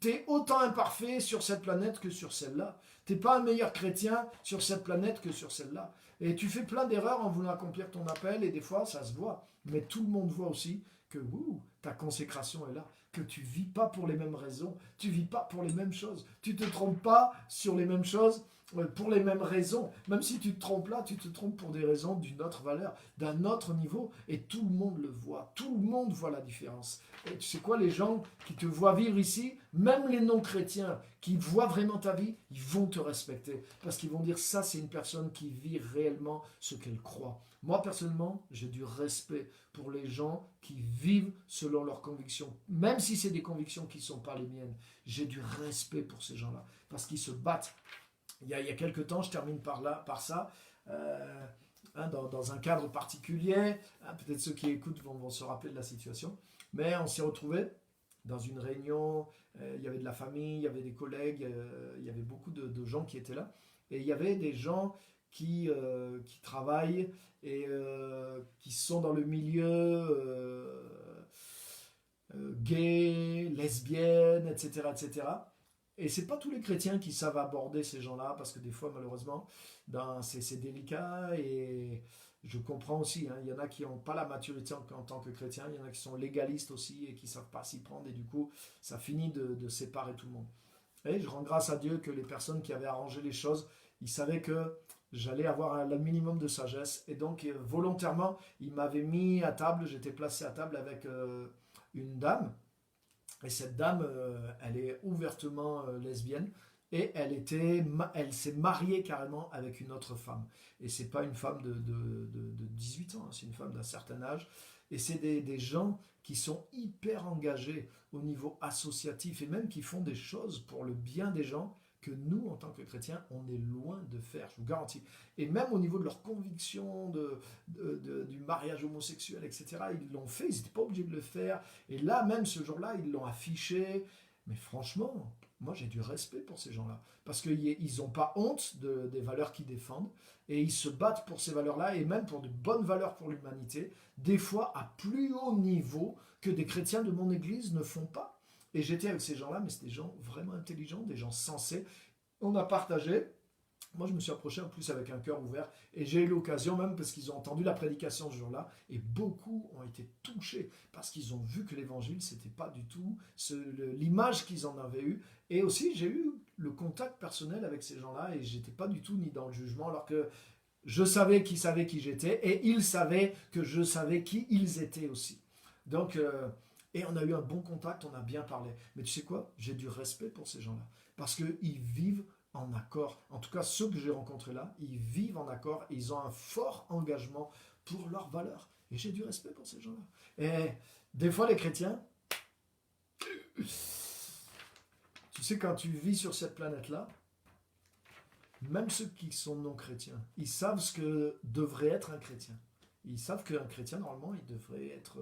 es autant imparfait sur cette planète que sur celle-là. Tu n'es pas un meilleur chrétien sur cette planète que sur celle-là. Et tu fais plein d'erreurs en voulant accomplir ton appel, et des fois, ça se voit. Mais tout le monde voit aussi que ta consécration est là, que tu ne vis pas pour les mêmes raisons, tu ne vis pas pour les mêmes choses, tu ne te trompes pas sur les mêmes choses, pour les mêmes raisons. Même si tu te trompes là, tu te trompes pour des raisons d'une autre valeur, d'un autre niveau, et tout le monde le voit. Tout le monde voit la différence. Et tu sais quoi, les gens qui te voient vivre ici, même les non-chrétiens qui voient vraiment ta vie, ils vont te respecter. Parce qu'ils vont dire, ça c'est une personne qui vit réellement ce qu'elle croit. Moi, personnellement, j'ai du respect pour les gens qui vivent selon leurs convictions. Même si c'est des convictions qui ne sont pas les miennes, j'ai du respect pour ces gens-là. Parce qu'ils se battent. Il y a quelques temps, je termine par ça, hein, dans un cadre particulier. Hein, peut-être ceux qui écoutent vont se rappeler de la situation. Mais on s'est retrouvés dans une réunion, il y avait de la famille, il y avait des collègues, il y avait beaucoup de gens qui étaient là. Et il y avait des gens qui travaillent et qui sont dans le milieu gay, lesbienne, etc., etc. Et c'est pas tous les chrétiens qui savent aborder ces gens-là, parce que des fois, malheureusement, c'est délicat, et je comprends aussi, hein, il y en a qui n'ont pas la maturité en tant que chrétiens, il y en a qui sont légalistes aussi, et qui ne savent pas s'y prendre, et du coup, ça finit de séparer tout le monde. Et je rends grâce à Dieu que les personnes qui avaient arrangé les choses, ils savaient que j'allais avoir le minimum de sagesse, et donc volontairement, ils m'avaient mis à table, j'étais placé à table avec une dame. Et cette dame, elle est ouvertement lesbienne, et elle s'est mariée carrément avec une autre femme. Et c'est pas une femme de 18 ans, hein, c'est une femme d'un certain âge. Et c'est des gens qui sont hyper engagés au niveau associatif, et même qui font des choses pour le bien des gens que nous, en tant que chrétiens, on est loin de faire, je vous garantis. Et même au niveau de leur conviction du mariage homosexuel, etc., ils l'ont fait, ils n'étaient pas obligés de le faire. Et là, même ce jour-là, ils l'ont affiché. Mais franchement, moi j'ai du respect pour ces gens-là. Parce qu'ils n'ont pas honte des valeurs qu'ils défendent. Et ils se battent pour ces valeurs-là, et même pour de bonnes valeurs pour l'humanité, des fois à plus haut niveau que des chrétiens de mon église ne font pas. Et j'étais avec ces gens-là, mais c'était des gens vraiment intelligents, des gens sensés. On a partagé. Moi, je me suis approché en plus avec un cœur ouvert, et j'ai eu l'occasion, même parce qu'ils ont entendu la prédication ce jour-là, et beaucoup ont été touchés parce qu'ils ont vu que l'évangile, c'était pas du tout l'image qu'ils en avaient eue. Et aussi, j'ai eu le contact personnel avec ces gens-là, et j'étais pas du tout ni dans le jugement, alors que je savais qu'ils savaient qui j'étais, et ils savaient que je savais qui ils étaient aussi. Donc, et on a eu un bon contact, on a bien parlé. Mais tu sais quoi? J'ai du respect pour ces gens-là, parce qu'ils vivent en accord. En tout cas, ceux que j'ai rencontrés là, ils vivent en accord, et ils ont un fort engagement pour leurs valeurs. Et j'ai du respect pour ces gens-là. Et des fois, les chrétiens, tu sais, quand tu vis sur cette planète-là, même ceux qui sont non chrétiens, ils savent ce que devrait être un chrétien. Ils savent qu'un chrétien, normalement, il devrait être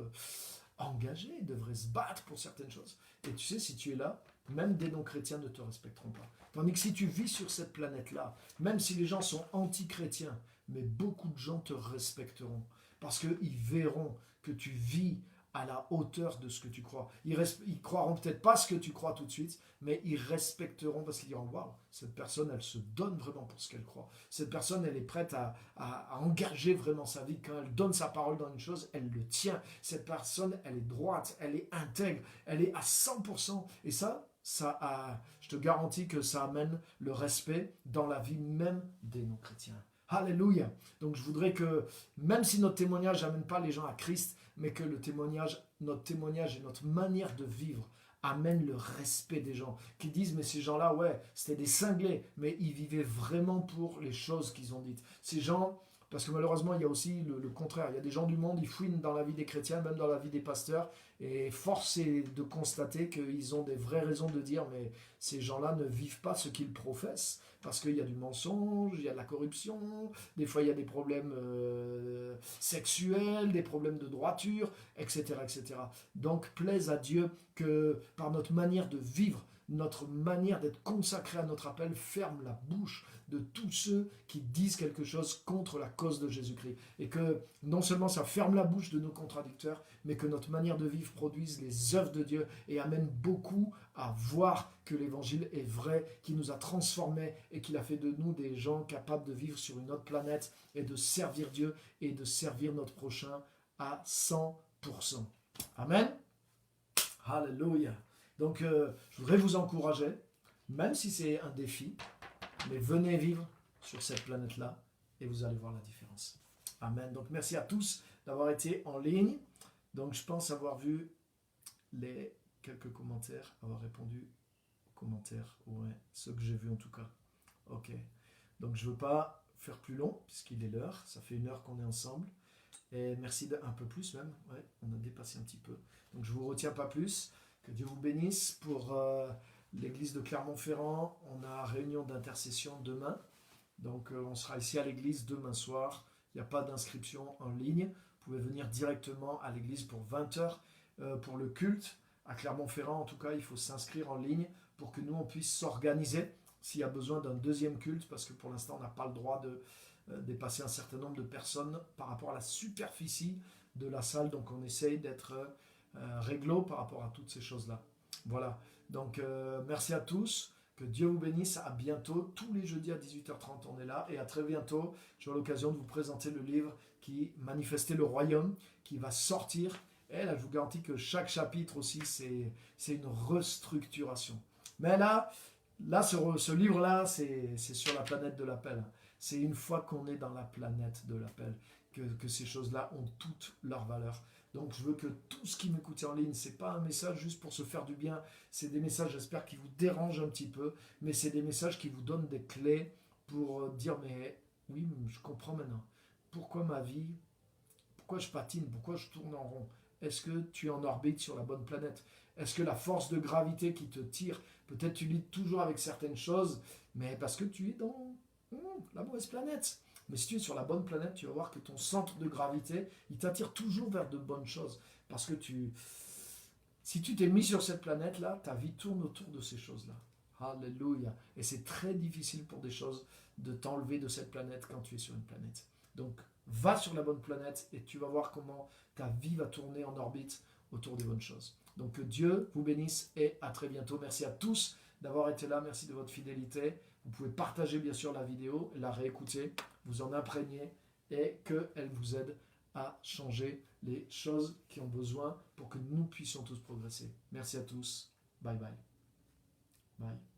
engagé, il devrait se battre pour certaines choses. Et tu sais, si tu es là, même des non-chrétiens ne te respecteront pas. Tandis que si tu vis sur cette planète-là, même si les gens sont anti-chrétiens, mais beaucoup de gens te respecteront. Parce qu'ils verront que tu vis à la hauteur de ce que tu crois. Ils croiront peut-être pas ce que tu crois tout de suite, mais ils respecteront parce qu'ils diront, waouh, cette personne, elle se donne vraiment pour ce qu'elle croit. Cette personne, elle est prête à engager vraiment sa vie. Quand elle donne sa parole dans une chose, elle le tient. Cette personne, elle est droite, elle est intègre, elle est à 100%. Et je te garantis que ça amène le respect dans la vie même des non-chrétiens. Alléluia. Donc je voudrais que, même si notre témoignage n'amène pas les gens à Christ, mais que notre témoignage et notre manière de vivre amènent le respect des gens, qui disent, mais ces gens-là, ouais, c'était des cinglés, mais ils vivaient vraiment pour les choses qu'ils ont dites. Ces gens, parce que malheureusement, il y a aussi le contraire. Il y a des gens du monde, ils fouinent dans la vie des chrétiens, même dans la vie des pasteurs, et force est de constater qu'ils ont des vraies raisons de dire, mais ces gens-là ne vivent pas ce qu'ils professent, parce qu'il y a du mensonge, il y a de la corruption, des fois il y a des problèmes sexuels, des problèmes de droiture, etc., etc. Donc plaise à Dieu que par notre manière de vivre, notre manière d'être consacré à notre appel, ferme la bouche de tous ceux qui disent quelque chose contre la cause de Jésus-Christ. Et que non seulement ça ferme la bouche de nos contradicteurs, mais que notre manière de vivre produise les œuvres de Dieu et amène beaucoup à voir que l'évangile est vrai, qu'il nous a transformés et qu'il a fait de nous des gens capables de vivre sur une autre planète et de servir Dieu et de servir notre prochain à 100%. Amen. Alléluia. Donc, je voudrais vous encourager, même si c'est un défi, mais venez vivre sur cette planète-là et vous allez voir la différence. Amen. Donc, merci à tous d'avoir été en ligne. Donc, je pense avoir vu les quelques commentaires, avoir répondu aux commentaires. Ouais, ceux que j'ai vus en tout cas. Ok. Donc, je ne veux pas faire plus long, puisqu'il est l'heure. Ça fait 1 heure qu'on est ensemble. Et merci un peu plus même. Ouais, on a dépassé un petit peu. Donc, je ne vous retiens pas plus. Que Dieu vous bénisse pour l'église de Clermont-Ferrand. On a réunion d'intercession demain. Donc on sera ici à l'église demain soir. Il n'y a pas d'inscription en ligne. Vous pouvez venir directement à l'église pour 20 heures pour le culte. À Clermont-Ferrand, en tout cas, il faut s'inscrire en ligne pour que nous, on puisse s'organiser s'il y a besoin d'un deuxième culte, parce que pour l'instant, on n'a pas le droit de dépasser un certain nombre de personnes par rapport à la superficie de la salle. Donc, on essaye d'être réglo par rapport à toutes ces choses-là. Voilà. Donc, merci à tous. Que Dieu vous bénisse. À bientôt. Tous les jeudis à 18h30, on est là. Et à très bientôt. J'aurai l'occasion de vous présenter le livre qui manifestait le royaume, qui va sortir. Et là, je vous garantis que chaque chapitre aussi, c'est une restructuration. Mais là ce livre-là, c'est sur la planète de l'appel. C'est une fois qu'on est dans la planète de l'appel que ces choses-là ont toute leur valeur. Donc je veux que tout ce qui m'écoute en ligne, c'est pas un message juste pour se faire du bien, c'est des messages, j'espère, qui vous dérangent un petit peu, mais c'est des messages qui vous donnent des clés pour dire, mais oui, je comprends maintenant. Pourquoi ma vie, pourquoi je patine, pourquoi je tourne en rond? Est-ce que tu es en orbite sur la bonne planète? Est-ce que la force de gravité qui te tire, peut-être tu luttes toujours avec certaines choses, mais parce que tu es dans la mauvaise planète. Mais si tu es sur la bonne planète, tu vas voir que ton centre de gravité, il t'attire toujours vers de bonnes choses. Parce que si tu t'es mis sur cette planète-là, ta vie tourne autour de ces choses-là. Alléluia. Et c'est très difficile pour des choses de t'enlever de cette planète quand tu es sur une planète. Donc, va sur la bonne planète et tu vas voir comment ta vie va tourner en orbite autour des bonnes choses. Donc, que Dieu vous bénisse et à très bientôt. Merci à tous d'avoir été là. Merci de votre fidélité. Vous pouvez partager bien sûr la vidéo, la réécouter, vous en imprégner et qu'elle vous aide à changer les choses qui ont besoin pour que nous puissions tous progresser. Merci à tous. Bye bye. Bye.